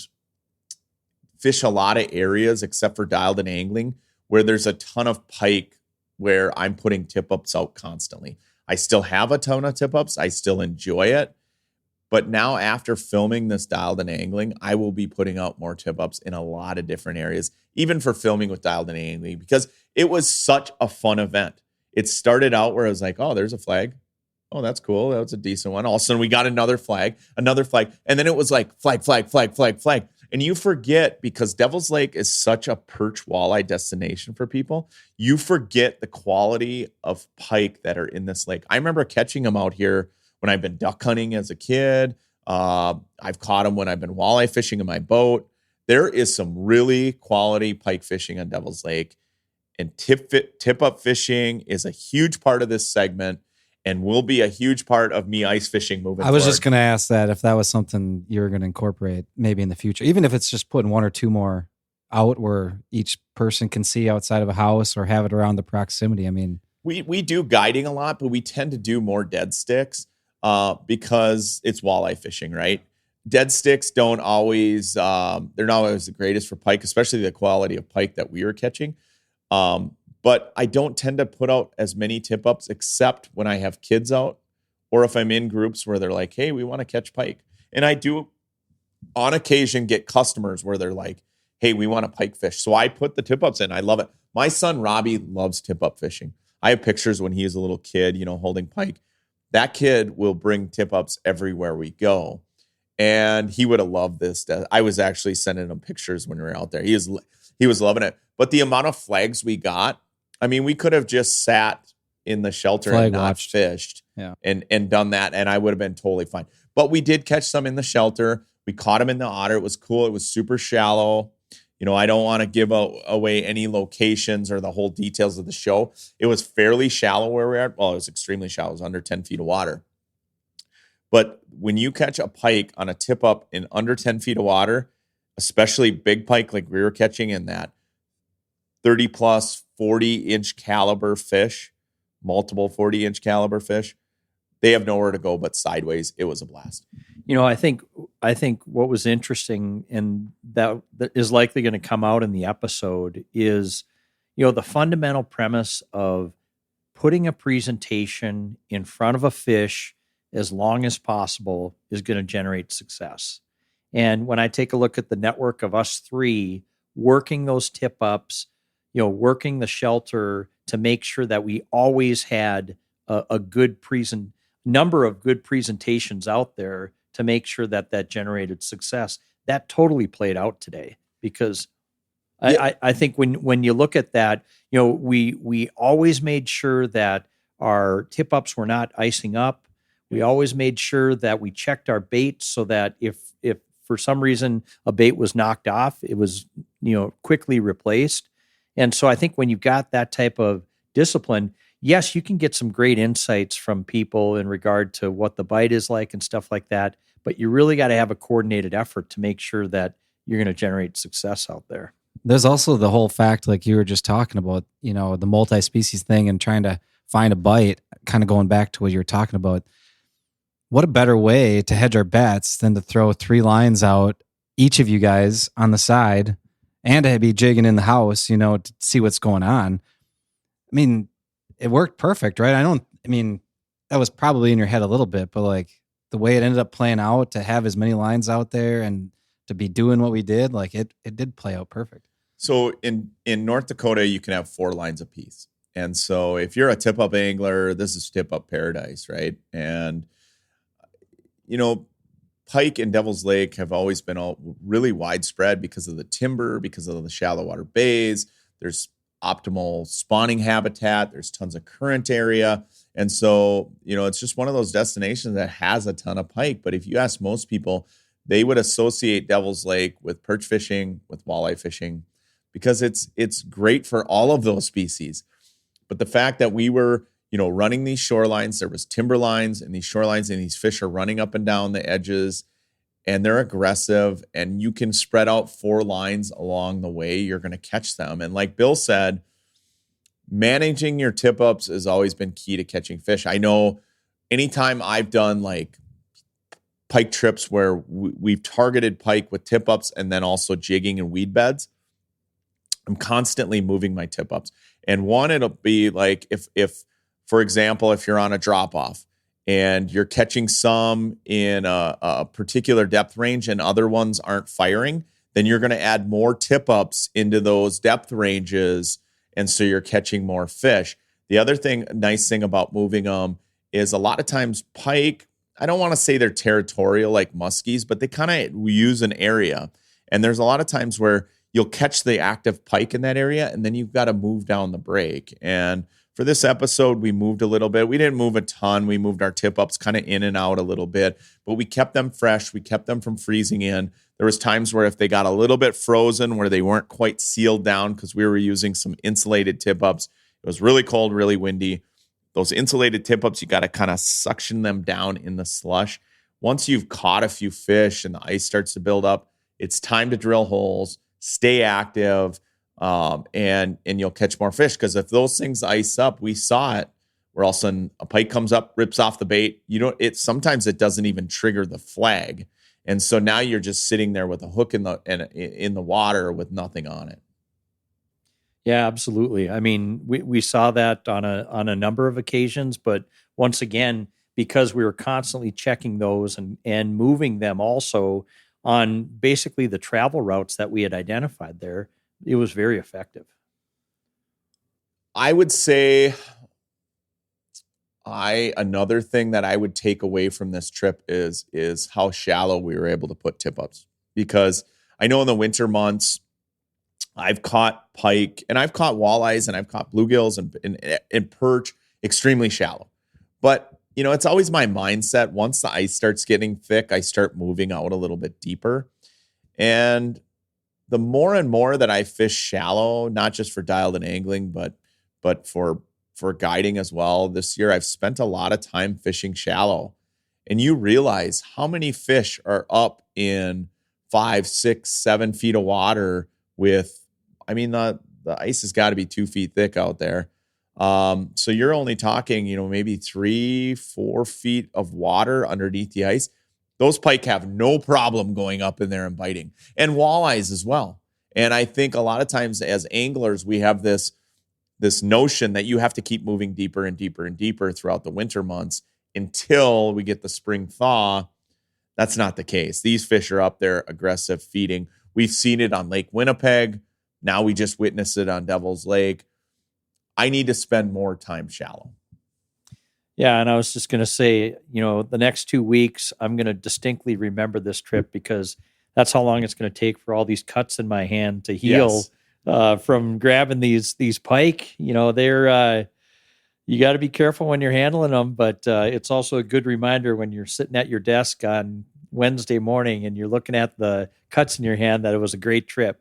fish a lot of areas except for dialed in angling where there's a ton of pike where I'm putting tip-ups out constantly. I still have a ton of tip-ups. I still enjoy it. But now after filming this dialed in angling, I will be putting out more tip-ups in a lot of different areas, even for filming with dialed in angling, because it was such a fun event. It started out where I was like, oh, there's a flag. Oh, that's cool. That was a decent one. All of a sudden we got another flag. And then it was like flag. And you forget, because Devil's Lake is such a perch walleye destination for people, you forget the quality of pike that are in this lake. I remember catching them out here when I've been duck hunting as a kid. I've caught them when I've been walleye fishing in my boat. There is some really quality pike fishing on Devil's Lake. And tip-up fishing is a huge part of this segment and will be a huge part of me ice fishing moving forward. I was just going to ask that if that was something you were going to incorporate maybe in the future, even if it's just putting one or two more out where each person can see outside of a house or have it around the proximity. I mean, we do guiding a lot, but we tend to do more dead sticks because it's walleye fishing, right? Dead sticks don't always, they're not always the greatest for pike, especially the quality of pike that we were catching. But I don't tend to put out as many tip-ups except when I have kids out or if I'm in groups where they're like, hey, we want to catch pike. And I do on occasion get customers where they're like, hey, we want to pike fish. So I put the tip-ups in. I love it. My son, Robbie, loves tip-up fishing. I have pictures when he was a little kid, holding pike. That kid will bring tip-ups everywhere we go. And he would have loved this. I was actually sending him pictures when we were out there. He was loving it. But the amount of flags we got, I mean, we could have just sat in the shelter and not fished and done that, and I would have been totally fine. But we did catch some in the shelter. We caught them in the otter. It was cool. It was super shallow. I don't want to give away any locations or the whole details of the show. It was fairly shallow where we're at. Well, it was extremely shallow. It was under 10 feet of water. But when you catch a pike on a tip up in under 10 feet of water, especially big pike like we were catching in that 30 plus 40-inch caliber fish, multiple 40-inch caliber fish, they have nowhere to go but sideways. It was a blast. I think what was interesting, and that is likely going to come out in the episode, is the fundamental premise of putting a presentation in front of a fish as long as possible is going to generate success. And when I take a look at the network of us three working those tip ups, working the shelter to make sure that we always had a good number of good presentations out there to make sure that generated success. That totally played out today, because I think when you look at that, we always made sure that our tip ups were not icing up. We always made sure that we checked our baits so that if for some reason a bait was knocked off, it was quickly replaced. And so I think when you've got that type of discipline, yes, you can get some great insights from people in regard to what the bite is like and stuff like that, but you really got to have a coordinated effort to make sure that you're going to generate success out there. There's also the whole fact, like you were just talking about, the multi-species thing and trying to find a bite, kind of going back to what you were talking about. What a better way to hedge our bets than to throw 3 lines out, each of you guys on the side, and to be jigging in the house, to see what's going on. I mean, it worked perfect, right? That was probably in your head a little bit, but like the way it ended up playing out, to have as many lines out there and to be doing what we did, like it did play out perfect. So in North Dakota, you can have 4 lines apiece. And so if you're a tip-up angler, this is tip-up paradise, right? And pike in Devil's Lake have always been really widespread because of the timber, because of the shallow water bays. There's optimal spawning habitat. There's tons of current area. And so, it's just one of those destinations that has a ton of pike. But if you ask most people, they would associate Devil's Lake with perch fishing, with walleye fishing, because it's great for all of those species. But the fact that we were running these shorelines, there was timber lines and these shorelines, and these fish are running up and down the edges, and they're aggressive, and you can spread out 4 lines along the way. You're going to catch them. And like Bill said, managing your tip ups has always been key to catching fish. I know anytime I've done like pike trips where we've targeted pike with tip ups and then also jigging and weed beds, I'm constantly moving my tip ups. And one, it'll be like if for example, if you're on a drop off and you're catching some in a particular depth range and other ones aren't firing, then you're going to add more tip ups into those depth ranges. And so you're catching more fish. The other nice thing about moving them is a lot of times pike, I don't want to say they're territorial like muskies, but they kind of use an area. And there's a lot of times where you'll catch the active pike in that area, and then you've got to move down the break. And for this episode, we moved a little bit. We didn't move a ton. We moved our tip ups kind of in and out a little bit, but we kept them fresh. We kept them from freezing in. There was times where if they got a little bit frozen, where they weren't quite sealed down because we were using some insulated tip ups. It was really cold, really windy. Those insulated tip ups, you got to kind of suction them down in the slush. Once you've caught a few fish and the ice starts to build up, it's time to drill holes, stay active, and you'll catch more fish. Because if those things ice up, we saw it, where all of a sudden a pike comes up, rips off the bait. Sometimes it doesn't even trigger the flag, and so now you're just sitting there with a hook in the water with nothing on it. Yeah, absolutely. I mean, we saw that on a number of occasions, but once again, because we were constantly checking those and moving them also on basically the travel routes that we had identified there, it was very effective. I would say another thing that I would take away from this trip is how shallow we were able to put tip ups, because I know in the winter months I've caught pike and I've caught walleyes and I've caught bluegills and perch extremely shallow. But it's always my mindset. Once the ice starts getting thick, I start moving out a little bit deeper. And the more and more that I fish shallow, not just for dialed in angling, but for guiding as well, this year I've spent a lot of time fishing shallow. And you realize how many fish are up in 5, 6, 7 feet of water with, the ice has got to be 2 feet thick out there. So you're only talking, maybe 3, 4 feet of water underneath the ice. Those pike have no problem going up in there and biting, and walleyes as well. And I think a lot of times as anglers, we have this notion that you have to keep moving deeper and deeper and deeper throughout the winter months until we get the spring thaw. That's not the case. These fish are up there aggressive feeding. We've seen it on Lake Winnipeg. Now we just witnessed it on Devil's Lake. I need to spend more time shallow. Yeah, and I was just going to say, the next 2 weeks, I'm going to distinctly remember this trip because that's how long it's going to take for all these cuts in my hand to heal from grabbing these pike. They're you got to be careful when you're handling them, but it's also a good reminder when you're sitting at your desk on Wednesday morning and you're looking at the cuts in your hand that it was a great trip.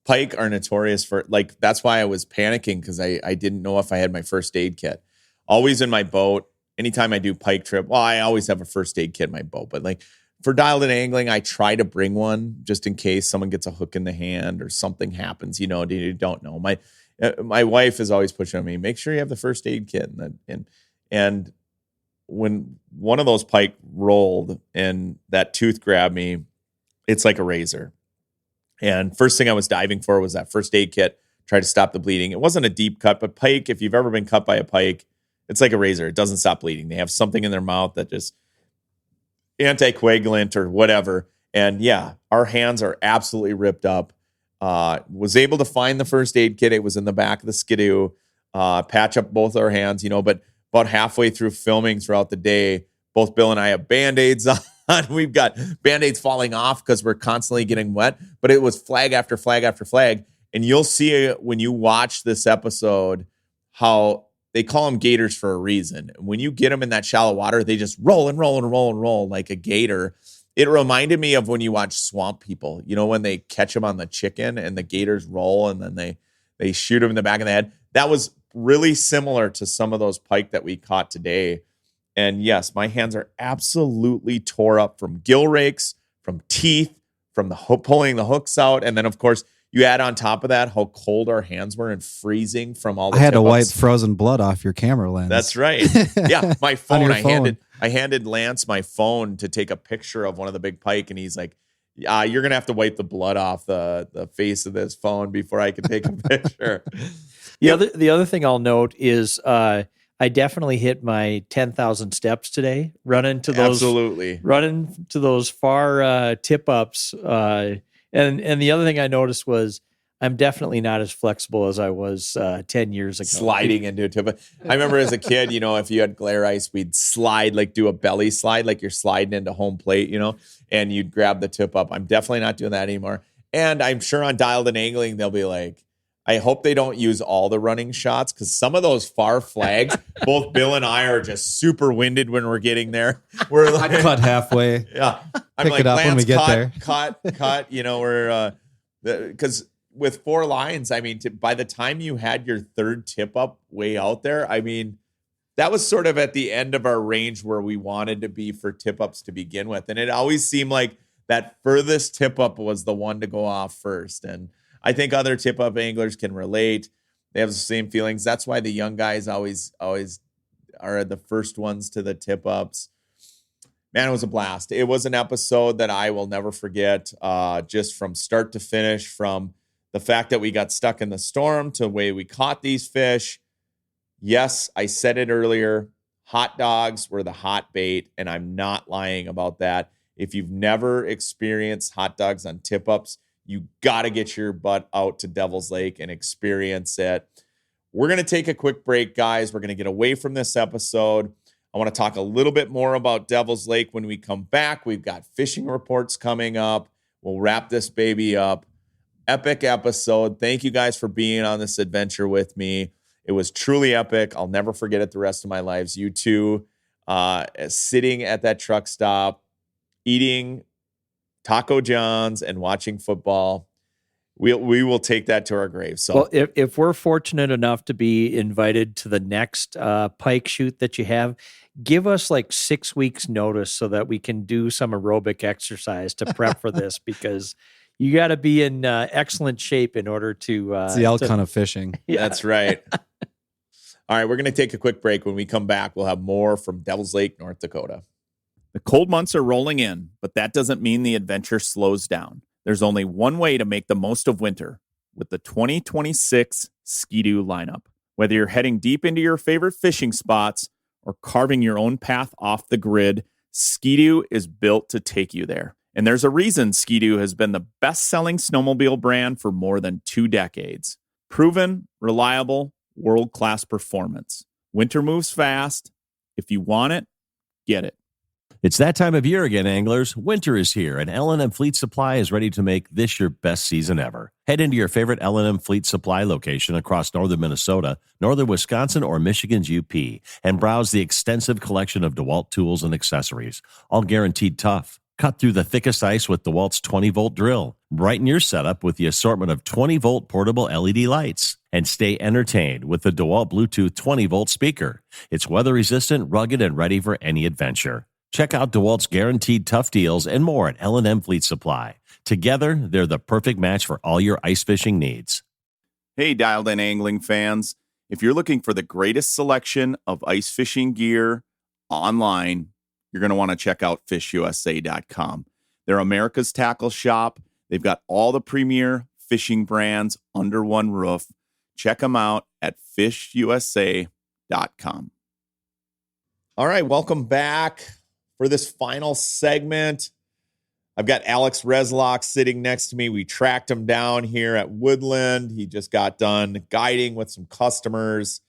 Pike are notorious for, that's why I was panicking, because I didn't know if I had my first aid kit. Always in my boat, anytime I do pike trip, I always have a first aid kit in my boat. But for dialed in angling, I try to bring one just in case someone gets a hook in the hand or something happens, you don't know. My wife is always pushing on me, make sure you have the first aid kit. And when one of those pike rolled and that tooth grabbed me, it's like a razor. And first thing I was diving for was that first aid kit, try to stop the bleeding. It wasn't a deep cut, but pike, if you've ever been cut by a pike, it's like a razor. It doesn't stop bleeding. They have something in their mouth that just anticoagulant or whatever. And yeah, our hands are absolutely ripped up. Was able to find the first aid kit. It was in the back of the Skidoo, patch up both our hands, but about halfway through filming throughout the day, both Bill and I have Band-Aids on. We've got Band-Aids falling off because we're constantly getting wet, but it was flag after flag after flag. And you'll see when you watch this episode how they call them gators for a reason. When you get them in that shallow water, they just roll and roll and roll and roll like a gator. It reminded me of when you watch Swamp People, when they catch them on the chicken and the gators roll and then they shoot them in the back of the head. That was really similar to some of those pike that we caught today. And yes, my hands are absolutely tore up from gill rakes, from teeth, from pulling the hooks out. And then, of course, you add on top of that how cold our hands were and freezing from all the I had to tip-ups. wipe frozen blood off your camera lens. That's right. Yeah, my phone. phone. I handed Lance my phone to take a picture of one of the big pike, and he's like, you're going to have to wipe the blood off the face of this phone before I can take a picture. The other thing I'll note is I definitely hit my 10,000 steps today, running to those far tip ups. And the other thing I noticed was I'm definitely not as flexible as I was 10 years ago. Sliding into a tip up. I remember as a kid, if you had glare ice, we'd slide, do a belly slide, like you're sliding into home plate, and you'd grab the tip up. I'm definitely not doing that anymore. And I'm sure on Dialed in Angling, they'll be like, I hope they don't use all the running shots, because some of those far flags, both Bill and I are just super winded when we're getting there. We're like, I'd cut halfway. Yeah. I'm Pick like, it up Lance, when we get there. Cut. We're, because with 4 lines, by the time you had your third tip up way out there, that was sort of at the end of our range where we wanted to be for tip ups to begin with. And it always seemed like that furthest tip up was the one to go off first. And I think other tip up anglers can relate. They have the same feelings. That's why the young guys always are the first ones to the tip ups. Man, it was a blast. It was an episode that I will never forget, just from start to finish, from the fact that we got stuck in the storm to the way we caught these fish. Yes, I said it earlier. Hot dogs were the hot bait, and I'm not lying about that. If you've never experienced hot dogs on tip ups, you got to get your butt out to Devil's Lake and experience it. We're going to take a quick break, guys. We're going to get away from this episode. I want to talk a little bit more about Devil's Lake when we come back. We've got fishing reports coming up. We'll wrap this baby up. Epic episode. Thank you guys for being on this adventure with me. It was truly epic. I'll never forget it the rest of my lives. You too. sitting at that truck stop, eating Taco John's and watching football. We will take that to our grave. So, well, if we're fortunate enough to be invited to the next pike shoot that you have, give us like 6 weeks notice so that we can do some aerobic exercise to prep for this, because you got to be in excellent shape in order to. It's the outcome of fishing. Yeah. That's right. All right, we're going to take a quick break. When we come back, we'll have more from Devil's Lake, North Dakota. The cold months are rolling in, but that doesn't mean the adventure slows down. There's only one way to make the most of winter, with the 2026 Ski-Doo lineup. Whether you're heading deep into your favorite fishing spots or carving your own path off the grid, Ski-Doo is built to take you there. And there's a reason Ski-Doo has been the best-selling snowmobile brand for more than 2 decades. Proven, reliable, world-class performance. Winter moves fast. If you want it, get it. It's that time of year again, anglers. Winter is here, and L&M Fleet Supply is ready to make this your best season ever. Head into your favorite L&M Fleet Supply location across northern Minnesota, northern Wisconsin, or Michigan's UP, and browse the extensive collection of DeWalt tools and accessories, all guaranteed tough. Cut through the thickest ice with DeWalt's 20-volt drill. Brighten your setup with the assortment of 20-volt portable LED lights. And stay entertained with the DeWalt Bluetooth 20-volt speaker. It's weather-resistant, rugged, and ready for any adventure. Check out DeWalt's guaranteed tough deals and more at L&M Fleet Supply. Together, they're the perfect match for all your ice fishing needs. Hey, Dialed In Angling fans. If you're looking for the greatest selection of ice fishing gear online, you're going to want to check out fishusa.com. They're America's tackle shop. They've got all the premier fishing brands under one roof. Check them out at fishusa.com. All right, welcome back for this final segment. I've got Alex Reslock sitting next to me. We tracked him down here at Woodland. He just got done guiding with some customers.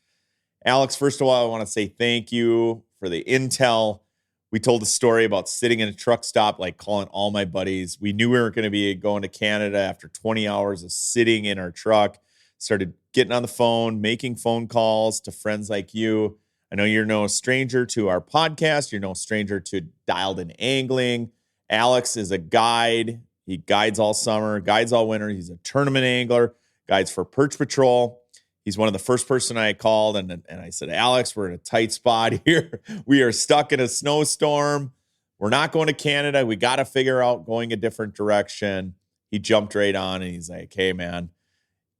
Alex, first of all, I want to say thank you for the intel. We told a story about sitting in a truck stop, like calling all my buddies. We knew we were going to be going to Canada after 20 hours of sitting in our truck. Started getting on the phone, making phone calls to friends like you. I know you're no stranger to our podcast. You're no stranger to Dialed In Angling. Alex is a guide. He guides all summer, guides all winter. He's a tournament angler, guides for Perch Patrol. He's one of the first person I called, and I said, Alex, we're in a tight spot here. We are stuck in a snowstorm. We're not going to Canada. We got to figure out going a different direction. He jumped right on, and he's like, hey, man,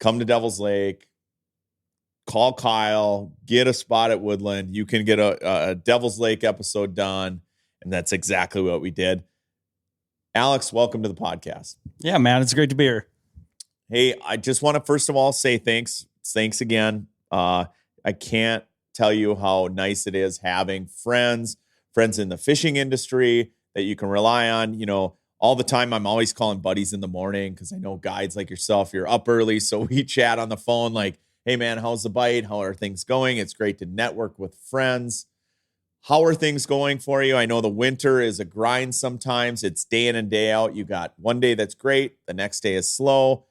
come to Devil's Lake. Call Kyle, get a spot at Woodland. You can get a Devil's Lake episode done. And that's exactly what we did. Alex, welcome to the podcast. Yeah, man, it's great to be here. Hey, I just want to first of all say thanks. Thanks again. I can't tell you how nice it is having friends in the fishing industry that you can rely on. You know, all the time I'm always calling buddies in the morning because I know guides like yourself, you're up early. So we chat on the phone like, hey, man, how's the bite? How are things going? It's great to network with friends. How are things going for you? I know the winter is a grind sometimes. It's day in and day out. You got one day that's great. The next day is slow.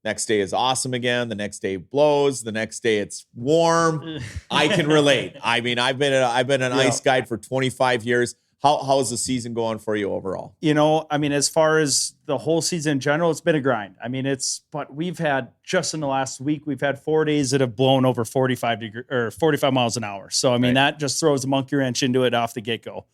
Next day is awesome again. The next day blows. The next day it's warm. I can relate. I mean, I've been an ice guide for 25 years. How's the season going for you overall? You know, I mean, as far as the whole season in general, it's been a grind. I mean, but we've had just in the last week, we've had 4 days that have blown over 45 miles an hour. So, I mean, that just throws a monkey wrench into it off the get go.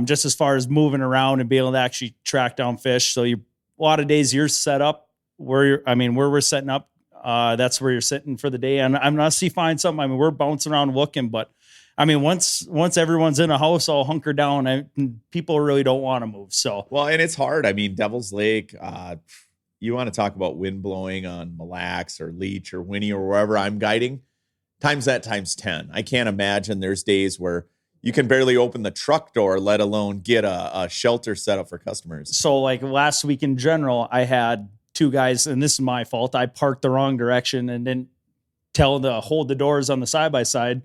Just as far as moving around and being able to actually track down fish. So a lot of days you're set up where we're setting up. That's where you're sitting for the day. And I'm not find something. I mean, we're bouncing around looking, but I mean, once everyone's in a house all hunkered down, people really don't want to move. So, well, and it's hard. I mean, Devil's Lake, you want to talk about wind blowing on Mille Lacs or Leech or Winnie or wherever I'm guiding, times 10. I can't imagine there's days where you can barely open the truck door, let alone get a shelter set up for customers. So like last week in general, I had 2 guys, and this is my fault. I parked the wrong direction and didn't tell to hold the doors on the side-by-side.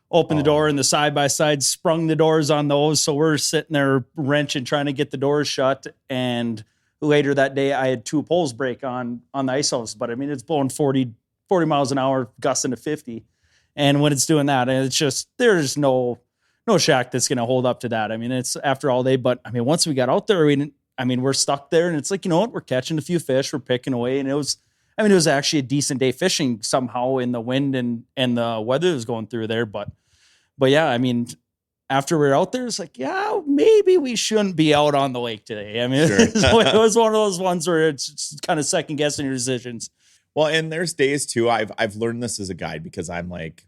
Opened the door and the side-by-side sprung the doors on those. So we're sitting there wrenching, trying to get the doors shut. And later that day, I had 2 poles break on the ice house. But I mean, it's blowing 40 miles an hour, gusting to 50. And when it's doing that, and it's just, there's no shack that's going to hold up to that. I mean, it's after all day, but I mean, once we got out there, we're stuck there, and it's like, you know what, we're catching a few fish, we're picking away, and it was actually a decent day fishing somehow in the wind and the weather that was going through there. But yeah, I mean, after we were out there, it's like, yeah, maybe we shouldn't be out on the lake today. I mean, it was one of those ones where it's kind of second guessing your decisions. Well, and there's days too. I've learned this as a guide because I'm like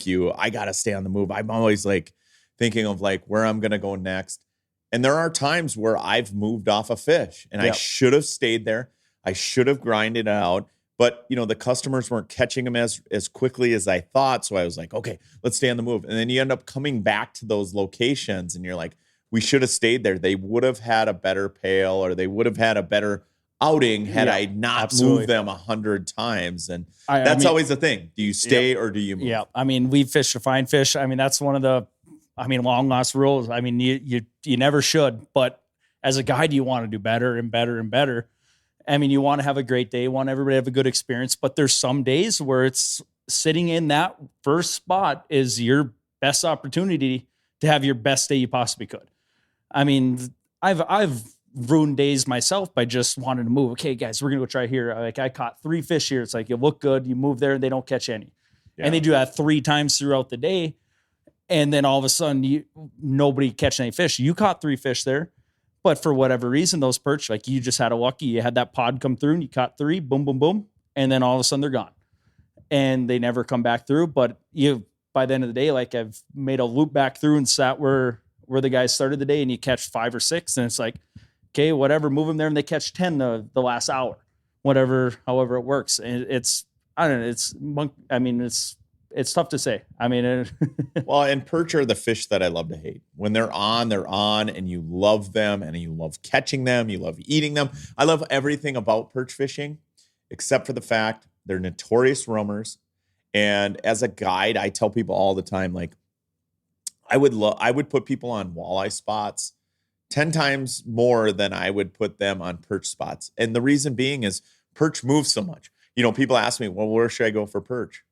you. I gotta stay on the move. I'm always like thinking of like where I'm gonna go next. And there are times where I've moved off a fish and I should have stayed there. I should have grinded it out. But, you know, the customers weren't catching them as quickly as I thought. So I was like, okay, let's stay on the move. And then you end up coming back to those locations and you're like, we should have stayed there. They would have had a better pail, or they would have had a better outing had I not moved them 100 times. And that's always the thing. Do you stay or do you move? Yeah. I mean, we fish to find fish. I mean, that's one of the, long lost rules. I mean, you never should, but as a guide, you want to do better and better and better. I mean, you want to have a great day, you want everybody to have a good experience, but there's some days where it's sitting in that first spot is your best opportunity to have your best day you possibly could. I mean, I've ruined days myself by just wanting to move. Okay, guys, we're going to go try here. Like, I caught 3 fish here. It's like, you look good, you move there, they don't catch any. Yeah. And they do that 3 times throughout the day. And then all of a sudden, nobody catching any fish. You caught 3 fish there. But for whatever reason, those perch, like, you just had a lucky, you had that pod come through and you caught 3, boom, boom, boom. And then all of a sudden they're gone and they never come back through. But by the end of the day, like, I've made a loop back through and sat where the guys started the day, and you catch 5 or 6 and it's like, okay, whatever, move them there. And they catch 10 the last hour, however it works. And it's tough to say. I mean, well, and perch are the fish that I love to hate. When they're on, and you love them, and you love catching them, you love eating them. I love everything about perch fishing, except for the fact they're notorious roamers. And as a guide, I tell people all the time, like, I would put people on walleye spots 10 times more than I would put them on perch spots. And the reason being is perch moves so much. You know, people ask me, well, where should I go for perch?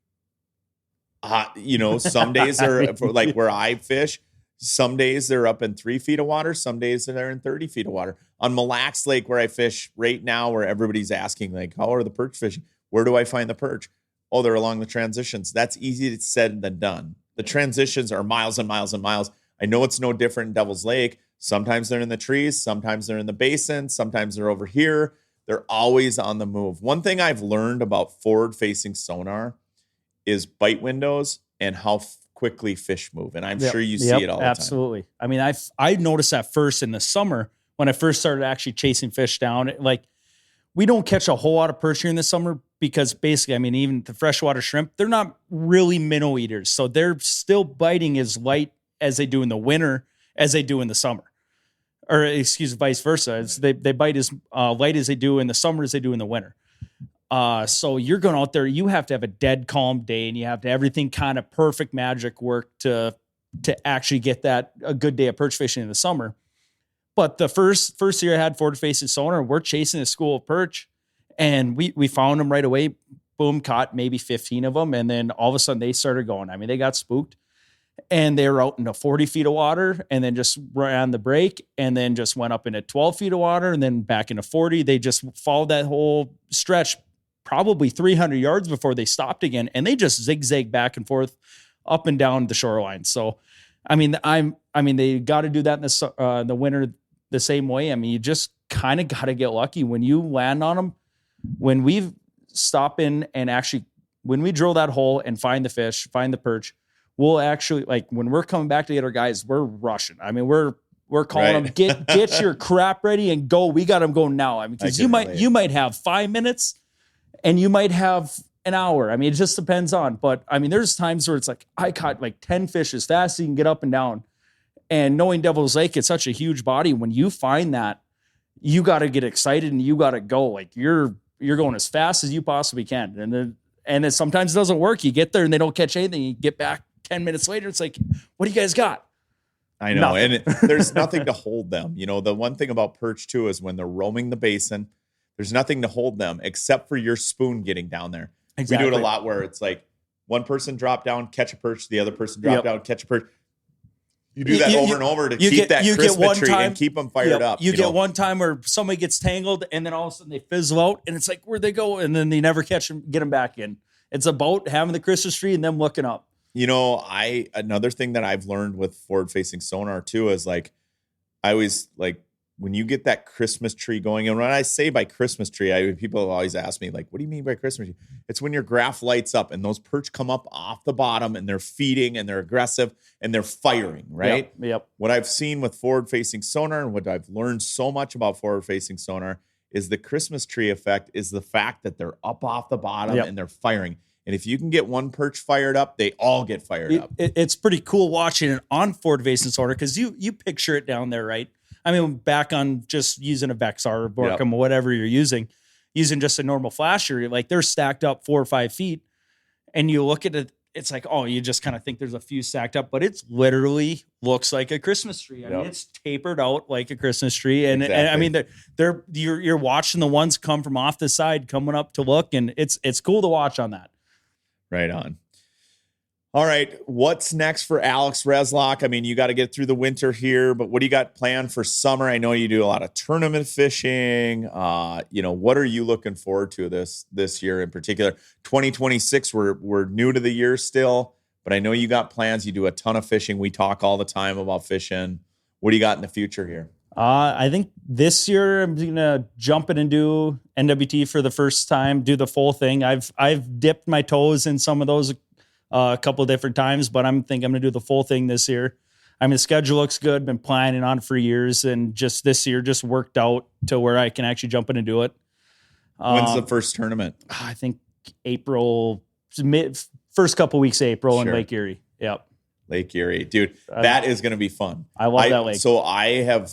Some days are like where I fish. Some days they're up in 3 feet of water. Some days they're in 30 feet of water. On Mille Lacs Lake, where I fish right now, where everybody's asking, like, how are the perch fishing? Where do I find the perch? Oh, they're along the transitions. That's easier said than done. The transitions are miles and miles and miles. I know it's no different in Devil's Lake. Sometimes they're in the trees. Sometimes they're in the basin. Sometimes they're over here. They're always on the move. One thing I've learned about forward-facing sonar is bite windows and how quickly fish move. And I'm sure you see it all the time. Absolutely. I mean, I noticed that first in the summer when I first started actually chasing fish down. Like, we don't catch a whole lot of perch here in the summer because basically, I mean, even the freshwater shrimp, they're not really minnow eaters. So they're still biting as light as they do in the winter as they do in the summer. Or vice versa. They bite as light as they do in the summer as they do in the winter. So you're going out there, you have to have a dead calm day, and you have to everything kind of perfect magic work to actually get a good day of perch fishing in the summer. But the first year I had forward-facing sonar, we're chasing a school of perch, and we found them right away. Boom, caught maybe 15 of them, and then all of a sudden they started going. I mean, they got spooked, and they were out into 40 feet of water, and then just ran the break, and then just went up into 12 feet of water, and then back into 40. They just followed that whole stretch probably 300 yards before they stopped again, and they just zigzag back and forth up and down the shoreline. So, I mean, they got to do that in the winter the same way. I mean, you just kind of got to get lucky when you land on them. When we stop in and actually, when we drill that hole and find the fish, find the perch, we'll actually, like, when we're coming back to get our guys, we're rushing. I mean, we're calling them, get your crap ready and go. We got them going now. I mean, because you might have 5 minutes and you might have an hour. I mean, it just depends on. But I mean, there's times where it's like, I caught like 10 fish as fast as you can get up and down. And knowing Devil's Lake, it's such a huge body. When you find that, you got to get excited and you got to go. Like, you're going as fast as you possibly can. And then sometimes it doesn't work. You get there and they don't catch anything. You get back 10 minutes later. It's like, what do you guys got? I know. Nothing. And there's nothing to hold them. You know, the one thing about perch too is when they're roaming the basin, there's nothing to hold them except for your spoon getting down there. Exactly. We do it a lot where it's like one person drop down, catch a perch, the other person drop down, catch a perch. You do that over and over to keep that Christmas tree and keep them fired up. You get one time where somebody gets tangled and then all of a sudden they fizzle out and it's like, where'd they go? And then they never catch them, get them back in. It's about having the Christmas tree and them looking up. Another thing that I've learned with forward facing sonar too is like, I always like when you get that Christmas tree going, and when I say by Christmas tree, people always ask me like, what do you mean by Christmas tree? It's when your graph lights up and those perch come up off the bottom and they're feeding and they're aggressive and they're firing, right? Yep. What I've seen with forward facing sonar and what I've learned so much about forward facing sonar is the Christmas tree effect is the fact that they're up off the bottom and they're firing. And if you can get one perch fired up, they all get fired up. It's pretty cool watching it on forward facing sonar because you picture it down there, right? I mean, back on just using a Vexar or Borkum or whatever you're using just a normal flasher, like they're stacked up 4 or 5 feet, and you look at it, it's like, oh, you just kind of think there's a few stacked up, but it's literally looks like a Christmas tree. I mean, it's tapered out like a Christmas tree, and I mean, you're watching the ones come from off the side coming up to look, and it's cool to watch on that. Right on. All right. What's next for Alex Reslock? I mean, you got to get through the winter here, but what do you got planned for summer? I know you do a lot of tournament fishing. What are you looking forward to this year in particular? 2026, we're new to the year still, but I know you got plans. You do a ton of fishing. We talk all the time about fishing. What do you got in the future here? I think this year I'm gonna jump in and do NWT for the first time, do the full thing. I've dipped my toes in some of those a couple of different times, but I'm gonna do the full thing this year. I mean, the schedule looks good. Been planning on it for years, and just this year just worked out to where I can actually jump in and do it. When's the first tournament? I think April, first couple weeks of April in Lake Erie. Yep. Lake Erie, dude, that is going to be fun. I love that lake. So I have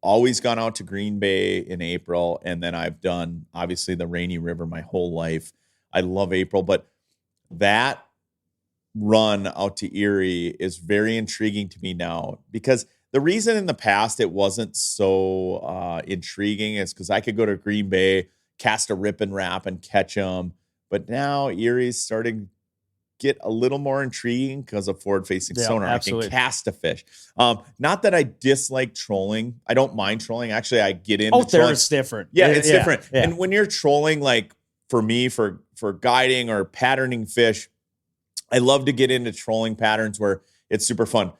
always gone out to Green Bay in April, and then I've done obviously the Rainy River my whole life. I love April, but that run out to Erie is very intriguing to me now, because the reason in the past it wasn't so intriguing is because I could go to Green Bay, cast a rip and wrap and catch them, but now Erie's starting to get a little more intriguing because of forward-facing sonar. Absolutely. I can cast a fish. Not that I dislike trolling. I don't mind trolling. Actually, I get into out there. It's different. Yeah, it's different. Yeah. And when you're trolling, like for me, for guiding or patterning fish, I love to get into trolling patterns where it's super fun.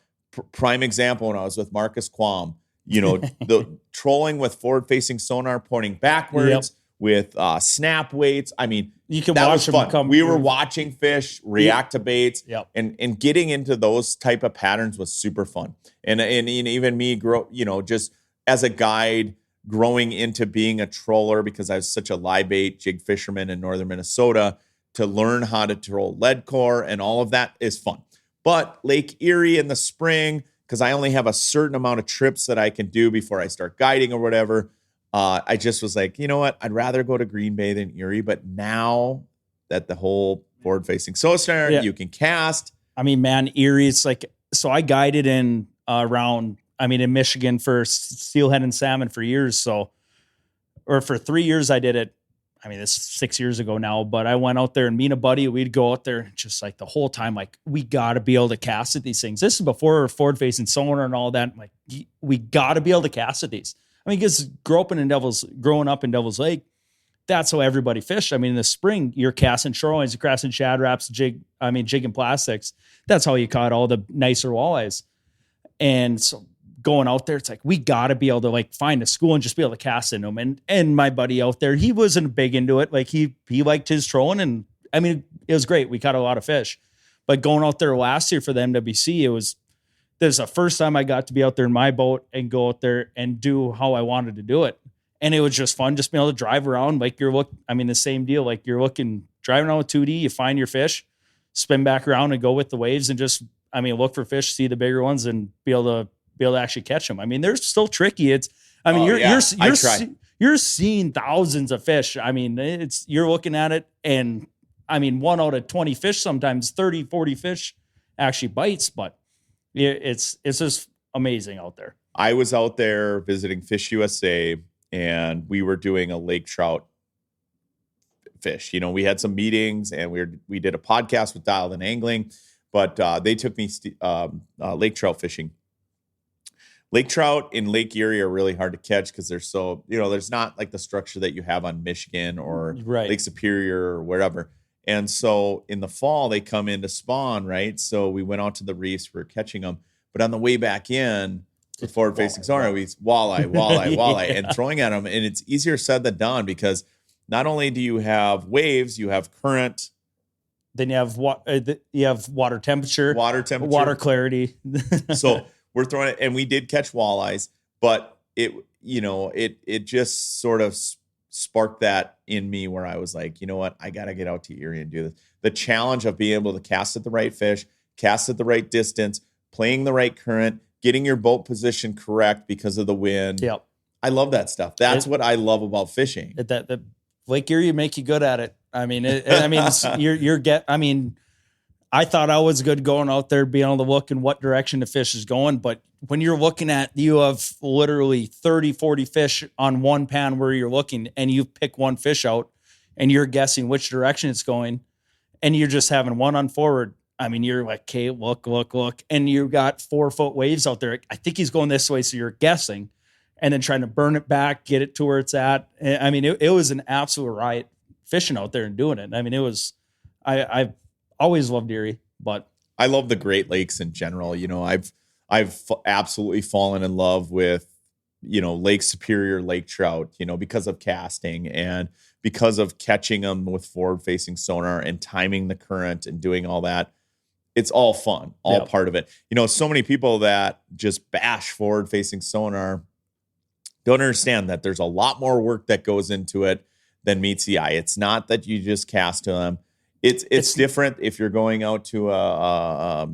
Prime example, when I was with Marcus Quam, the trolling with forward-facing sonar pointing backwards with snap weights. I mean, you can that watch was fun. We were watching fish react to baits, and getting into those type of patterns was super fun. And even me just as a guide, growing into being a troller because I was such a live bait jig fisherman in northern Minnesota, to learn how to troll lead core and all of that is fun. But Lake Erie in the spring, because I only have a certain amount of trips that I can do before I start guiding or whatever, I just was like, you know what? I'd rather go to Green Bay than Erie. But now that the whole forward-facing sonar, you can cast. I mean, man, Erie, it's like, so I guided in in Michigan for steelhead and salmon for years. Or for 3 years I did it. I mean, this is 6 years ago now, but I went out there and me and a buddy, we'd go out there just like the whole time, like, we got to be able to cast at these things. This is before forward-facing sonar and all that. Like, we got to be able to cast at these. I mean, because growing up in Devil's Lake, that's how everybody fished. I mean, in the spring, you're casting shorelines, you're casting shad wraps, jig and plastics. That's how you caught all the nicer walleyes. And so going out there, it's like, we got to be able to like find a school and just be able to cast in them. And my buddy out there, he wasn't big into it. Like he liked his trolling, and I mean, it was great. We caught a lot of fish. But going out there last year for the MWC, this is the first time I got to be out there in my boat and go out there and do how I wanted to do it. And it was just fun, just being able to drive around. Like the same deal. Like driving around with 2D, you find your fish, spin back around and go with the waves and just, look for fish, see the bigger ones and be able to actually catch them. I mean, they're still tricky. You're seeing thousands of fish. I mean, you're looking at it and 1 out of 20 fish, sometimes 30, 40 fish actually bites, but it's just amazing out there. I was out there visiting Fish USA, and we were doing a lake trout fish. We had some meetings, and we did a podcast with Dialed In Angling, but they took me lake trout fishing, Lake trout in Lake Erie are really hard to catch because they're so, there's not like the structure that you have on Michigan or Lake Superior or wherever. And so in the fall, they come in to spawn, right? So we went out to the reefs, we were catching them. But on the way back in, the forward-facing sonar, we walleye, and throwing at them. And it's easier said than done because not only do you have waves, you have current. Then you have water temperature, water clarity. So we're throwing it, and we did catch walleyes, but it just sort of sparked that in me where I was like, you know what, I got to get out to Erie and do this. The challenge of being able to cast at the right fish, cast at the right distance, playing the right current, getting your boat position correct because of the wind. Yep. I love that stuff. That's what I love about fishing. That Lake Erie make you good at it. I mean, I thought I was good going out there, being able to look in what direction the fish is going. But when you're looking at, you have literally 30, 40 fish on one pan where you're looking, and you pick one fish out and you're guessing which direction it's going, and you're just having one on forward. I mean, you're like, okay, look. And you got 4 foot waves out there. I think he's going this way. So you're guessing and then trying to burn it back, get it to where it's at. I mean, it was an absolute riot fishing out there and doing it. I mean, it was, I've always loved Erie, but I love the Great Lakes in general. I've absolutely fallen in love with, Lake Superior lake trout, because of casting and because of catching them with forward facing sonar and timing the current and doing all that. It's all fun, all part of it. So many people that just bash forward facing sonar don't understand that there's a lot more work that goes into it than meets the eye. It's not that you just cast to them. It's different if you're going out to a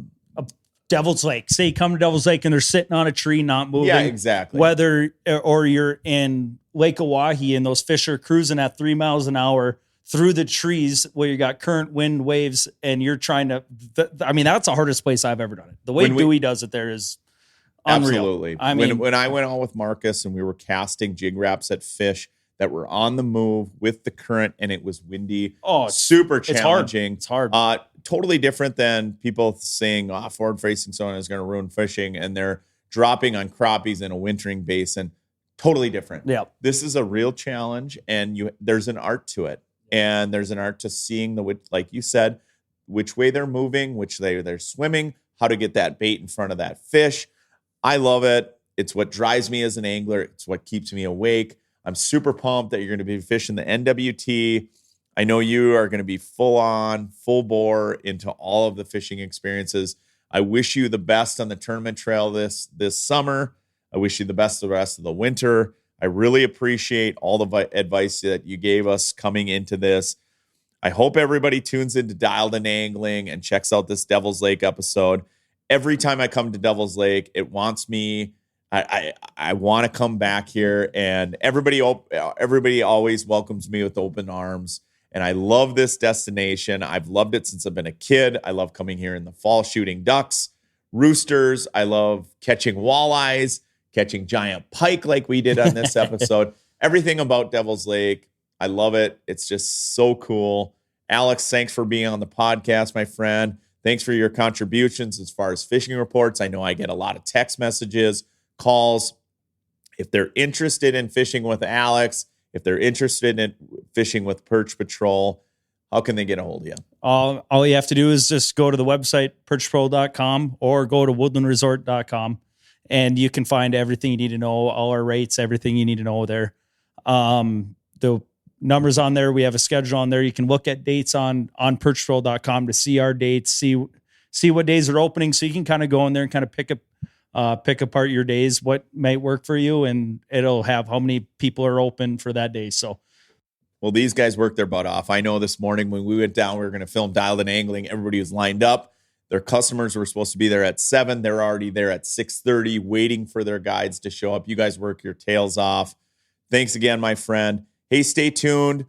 Devil's Lake. Say you come to Devil's Lake and they're sitting on a tree, not moving. Yeah, exactly. Whether or you're in Lake Oahe and those fish are cruising at 3 miles an hour through the trees where you got current, wind, waves, and you're trying to. That's the hardest place I've ever done it. The way Dewey does it there is unreal. Absolutely. When I went out with Marcus and we were casting jig wraps at fish that were on the move with the current and it was windy. Oh, super challenging. It's hard. Totally different than people saying forward facing sonar is going to ruin fishing and they're dropping on crappies in a wintering basin. Totally different. Yeah. This is a real challenge and there's an art to it. And there's an art to seeing like you said, which way they're moving, which they're swimming, how to get that bait in front of that fish. I love it. It's what drives me as an angler. It's what keeps me awake. I'm super pumped that you're going to be fishing the NWT. I know you are going to be full bore into all of the fishing experiences. I wish you the best on the tournament trail this summer. I wish you the best the rest of the winter. I really appreciate all the advice that you gave us coming into this. I hope everybody tunes into Dialed In Angling and checks out this Devil's Lake episode. Every time I come to Devil's Lake, it wants me. I want to come back here, and everybody always welcomes me with open arms. And I love this destination. I've loved it since I've been a kid. I love coming here in the fall, shooting ducks, roosters. I love catching walleyes, catching giant pike like we did on this episode. Everything about Devil's Lake. I love it. It's just so cool. Alex, thanks for being on the podcast, my friend. Thanks for your contributions as far as fishing reports. I know I get a lot of text messages, calls. If they're interested in fishing with Alex, if they're interested in fishing with Perch Patrol, how can they get a hold of you? All you have to do is just go to the website, perchpatrol.com, or go to woodlandresort.com, and you can find everything you need to know, all our rates, everything you need to know there. The numbers on there, we have a schedule on there. You can look at dates on perchpatrol.com to see our dates, see what days are opening, so you can kind of go in there and kind of pick apart your days, what might work for you, and it'll have how many people are open for that day. So, well, these guys work their butt off. I know this morning when we went down, we were going to film Dialed In Angling. Everybody was lined up. Their customers were supposed to be there at 7. They're already there at 6:30, waiting for their guides to show up. You guys work your tails off. Thanks again, my friend. Hey, stay tuned.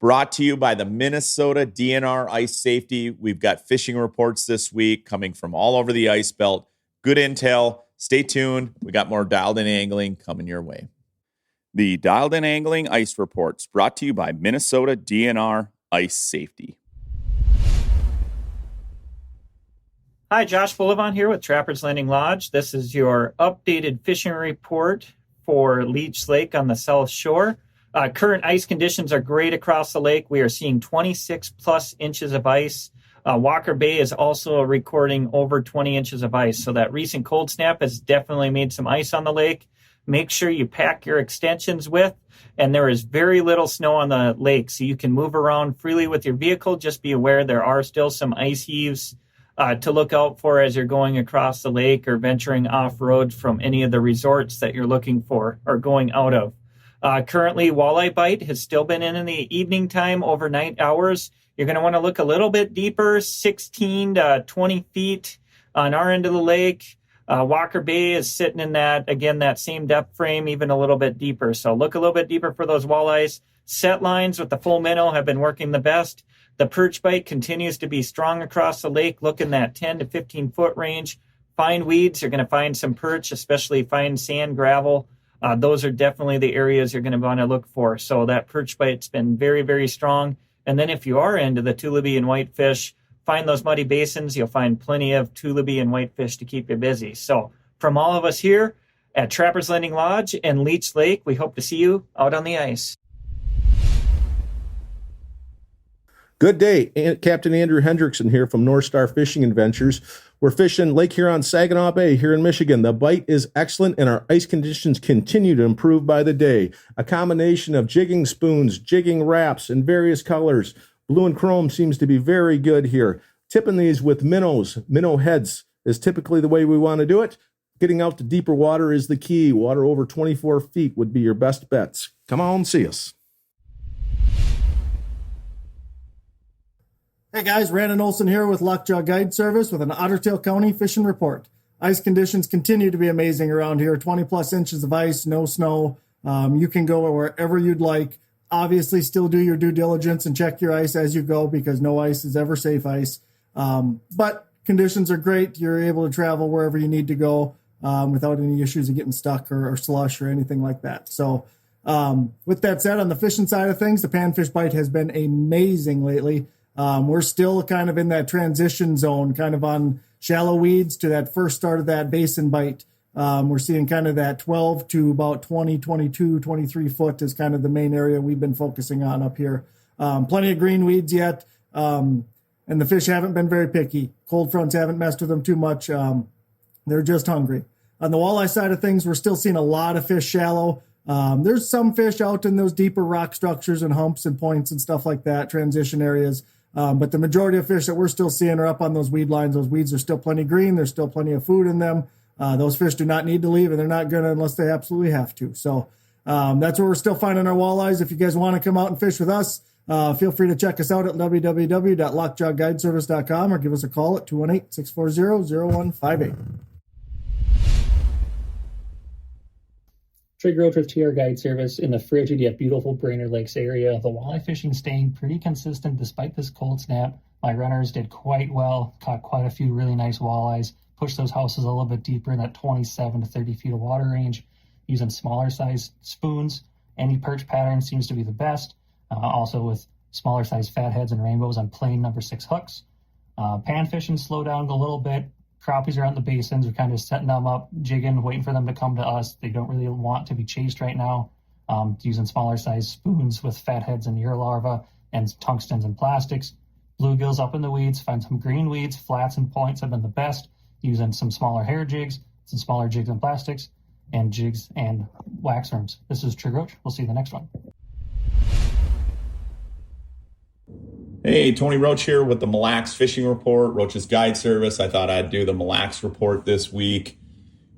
Brought to you by the Minnesota DNR Ice Safety. We've got fishing reports this week coming from all over the ice belt. Good intel. Stay tuned. We got more Dialed In Angling coming your way. The Dialed In Angling Ice Reports brought to you by Minnesota DNR Ice Safety. Hi, Josh Bullivant here with Trappers Landing Lodge. This is your updated fishing report for Leech Lake on the South Shore. Current ice conditions are great across the lake. We are seeing 26 plus inches of ice. Walker Bay is also recording over 20 inches of ice. So that recent cold snap has definitely made some ice on the lake. Make sure you pack your extensions with, and there is very little snow on the lake, so you can move around freely with your vehicle. Just be aware there are still some ice heaves to look out for as you're going across the lake or venturing off-road from any of the resorts that you're looking for or going out of. Currently, walleye bite has still been in the evening time, overnight hours. You're going to want to look a little bit deeper, 16 to 20 feet on our end of the lake. Walker Bay is sitting in that same depth frame, even a little bit deeper. So look a little bit deeper for those walleyes. Set lines with the full minnow have been working the best. The perch bite continues to be strong across the lake. Look in that 10 to 15 foot range. Find weeds. You're going to find some perch, especially find sand, gravel. Those are definitely the areas you're going to want to look for. So that perch bite's been very, very strong. And then if you are into the tulipy and whitefish, find those muddy basins. You'll find plenty of tulipy and whitefish to keep you busy. So from all of us here at Trappers Landing Lodge and Leech Lake, we hope to see you out on the ice. Good day, Captain Andrew Hendrickson here from North Star Fishing Adventures. We're fishing Lake Huron, Saginaw Bay here in Michigan. The bite is excellent and our ice conditions continue to improve by the day. A combination of jigging spoons, jigging wraps in various colors. Blue and chrome seems to be very good here. Tipping these with minnows, minnow heads is typically the way we want to do it. Getting out to deeper water is the key. Water over 24 feet would be your best bets. Come on, see us. Hey guys, Brandon Olson here with Lockjaw Guide Service with an Otter Tail County fishing report. Ice conditions continue to be amazing around here. 20 plus inches of ice, no snow. You can go wherever you'd like. Obviously, still do your due diligence and check your ice as you go because no ice is ever safe ice. But conditions are great. You're able to travel wherever you need to go without any issues of getting stuck or slush or anything like that. So with that said, on the fishing side of things, the panfish bite has been amazing lately. We're still kind of in that transition zone, kind of on shallow weeds to that first start of that basin bite. We're seeing kind of that 12 to about 20, 22, 23 foot is kind of the main area we've been focusing on up here. Plenty of green weeds yet, and the fish haven't been very picky. Cold fronts haven't messed with them too much. They're just hungry. On the walleye side of things, we're still seeing a lot of fish shallow. There's some fish out in those deeper rock structures and humps and points and stuff like that, transition areas. But the majority of fish that we're still seeing are up on those weed lines. Those weeds are still plenty green. There's still plenty of food in them. Those fish do not need to leave, and they're not going to unless they absolutely have to. So that's where we're still finding our walleyes. If you guys want to come out and fish with us, feel free to check us out at www.lockjawguideservice.com or give us a call at 218-640-0158. Trey Grote with TR Guide Service in the frigid yet beautiful Brainerd Lakes area. The walleye fishing staying pretty consistent despite this cold snap. My runners did quite well, caught quite a few really nice walleyes, pushed those houses a little bit deeper in that 27 to 30 feet of water range, using smaller size spoons. Any perch pattern seems to be the best, also with smaller size fatheads and rainbows on plain number 6 hooks. Pan fishing slowed down a little bit. Crappies are out in the basins. We're kind of setting them up, jigging, waiting for them to come to us. They don't really want to be chased right now. Using smaller size spoons with fatheads and ear larvae and tungstens and plastics. Bluegills up in the weeds, find some green weeds. Flats and points have been the best. Using some smaller hair jigs, some smaller jigs and plastics, and jigs and wax worms. This is Trey Roach. We'll see you in the next one. Hey, Tony Roach here with the Mille Lacs Fishing Report, Roach's Guide Service. I thought I'd do the Mille Lacs Report this week.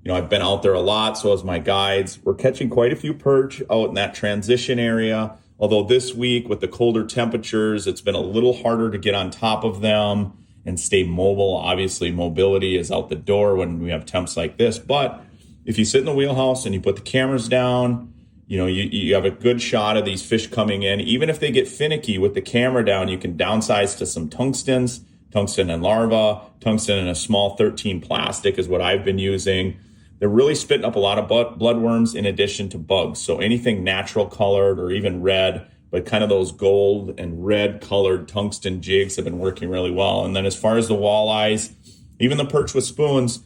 You know, I've been out there a lot, so has my guides. We're catching quite a few perch out in that transition area. Although this week with the colder temperatures, it's been a little harder to get on top of them and stay mobile. Obviously, mobility is out the door when we have temps like this. But if you sit in the wheelhouse and you put the cameras down, you know, you have a good shot of these fish coming in. Even if they get finicky with the camera down, you can downsize to some tungsten and larva. Tungsten in a small 13 plastic is what I've been using. They're really spitting up a lot of bloodworms in addition to bugs. So anything natural colored or even red, but kind of those gold and red colored tungsten jigs have been working really well. And then as far as the walleyes, Even the perch with spoons,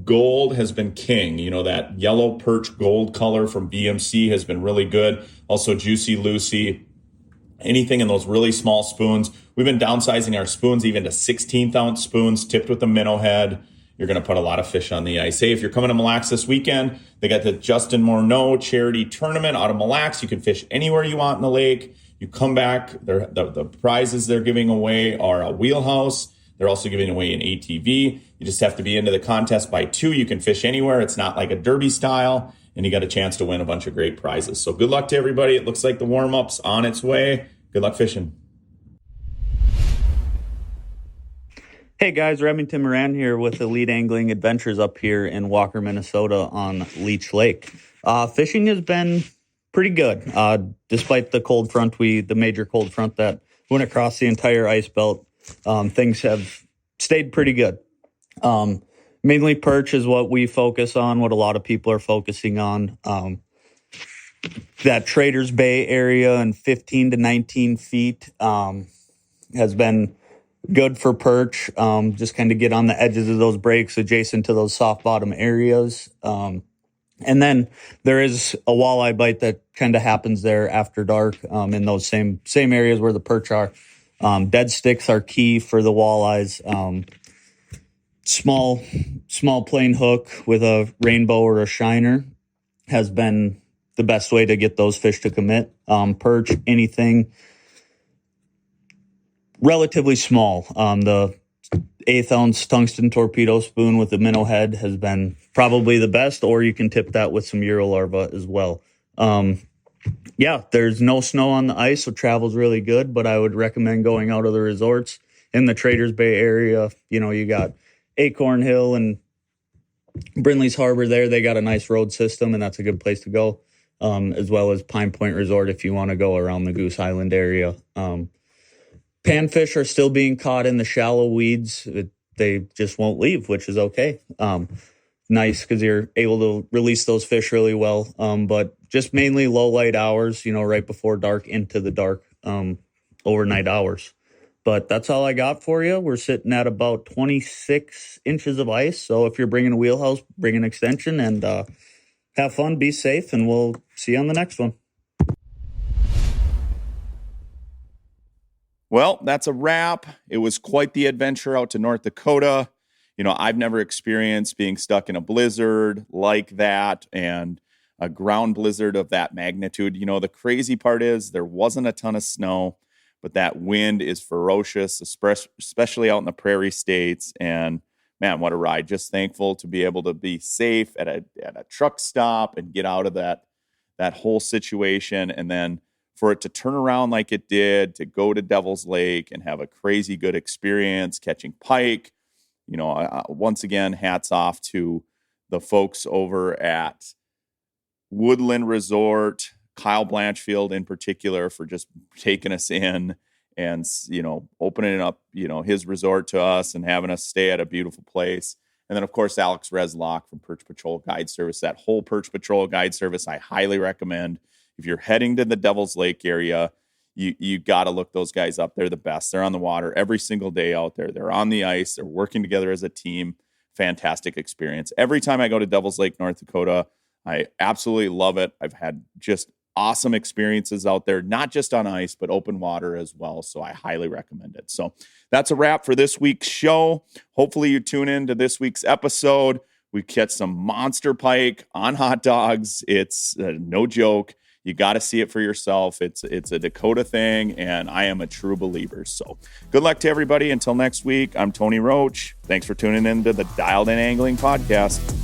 gold has been king. You know, that yellow perch gold color from BMC has been really good. Also Juicy Lucy, anything in those really small spoons. We've been downsizing our spoons even to 16th ounce spoons tipped with a minnow head. You're going to put a lot of fish on the ice. Hey, if you're coming to Mille Lacs this weekend, they got the Justin Morneau charity tournament out of Mille Lacs. You can fish anywhere you want in the lake. You come back, the prizes they're giving away are a wheelhouse. They're also giving away an ATV. You just have to be into the contest by 2. You can fish anywhere. It's not like a derby style, and you got a chance to win a bunch of great prizes. So good luck to everybody. It looks like the warm-up's on its way. Good luck fishing. Hey guys, Remington Moran here with Elite Angling Adventures up here in Walker, Minnesota on Leech Lake. Fishing has been pretty good, despite the cold front, the major cold front that went across the entire ice belt. Things have stayed pretty good. Mainly perch is what we focus on, what a lot of people are focusing on. That Traders Bay area and 15 to 19 feet has been good for perch. Just kind of get on the edges of those breaks adjacent to those soft bottom areas. And then there is a walleye bite that kind of happens there after dark in those same areas where the perch are. Dead sticks are key for the walleyes. Small plain hook with a rainbow or a shiner has been the best way to get those fish to commit. Perch, anything relatively small. The 1/8 ounce tungsten torpedo spoon with a minnow head has been probably the best, or you can tip that with some Eurolarva as well. Yeah, there's no snow on the ice, so travel's really good, but I would recommend going out of the resorts in the Traders Bay area. You know, you got Acorn Hill and Brindley's Harbor there. They got a nice road system, and that's a good place to go, as well as Pine Point Resort if you want to go around the Goose Island area. Panfish are still being caught in the shallow weeds. They just won't leave, which is okay. Nice because you're able to release those fish really well. But just mainly low light hours, right before dark into the dark, overnight hours. But that's all I got for you. We're sitting at about 26 inches of ice. So if you're bringing a wheelhouse, bring an extension and have fun, be safe, and we'll see you on the next one. Well, that's a wrap. It was quite the adventure out to North Dakota. I've never experienced being stuck in a blizzard like that and a ground blizzard of that magnitude. The crazy part is there wasn't a ton of snow, but that wind is ferocious, especially out in the prairie states. And man, what a ride. Just thankful to be able to be safe at a truck stop and get out of that whole situation. And then for it to turn around like it did, to go to Devil's Lake and have a crazy good experience catching pike. Once again, hats off to the folks over at Woodland Resort, Kyle Blanchfield in particular, for just taking us in and, opening up, his resort to us and having us stay at a beautiful place. And then, of course, Alex Reslock from Perch Patrol Guide Service. That whole Perch Patrol Guide Service, I highly recommend. If you're heading to the Devil's Lake area, you got to look those guys up. They're the best. They're on the water every single day out there. They're on the ice. They're working together as a team. Fantastic experience. Every time I go to Devil's Lake, North Dakota, I absolutely love it. I've had just awesome experiences out there, not just on ice, but open water as well. So I highly recommend it. So that's a wrap for this week's show. Hopefully you tune in to this week's episode. We catch some monster pike on hot dogs. It's no joke. You got to see it for yourself. It's a Dakota thing, and I am a true believer. So good luck to everybody. Until next week, I'm Tony Roach. Thanks for tuning in to the Dialed In Angling Podcast.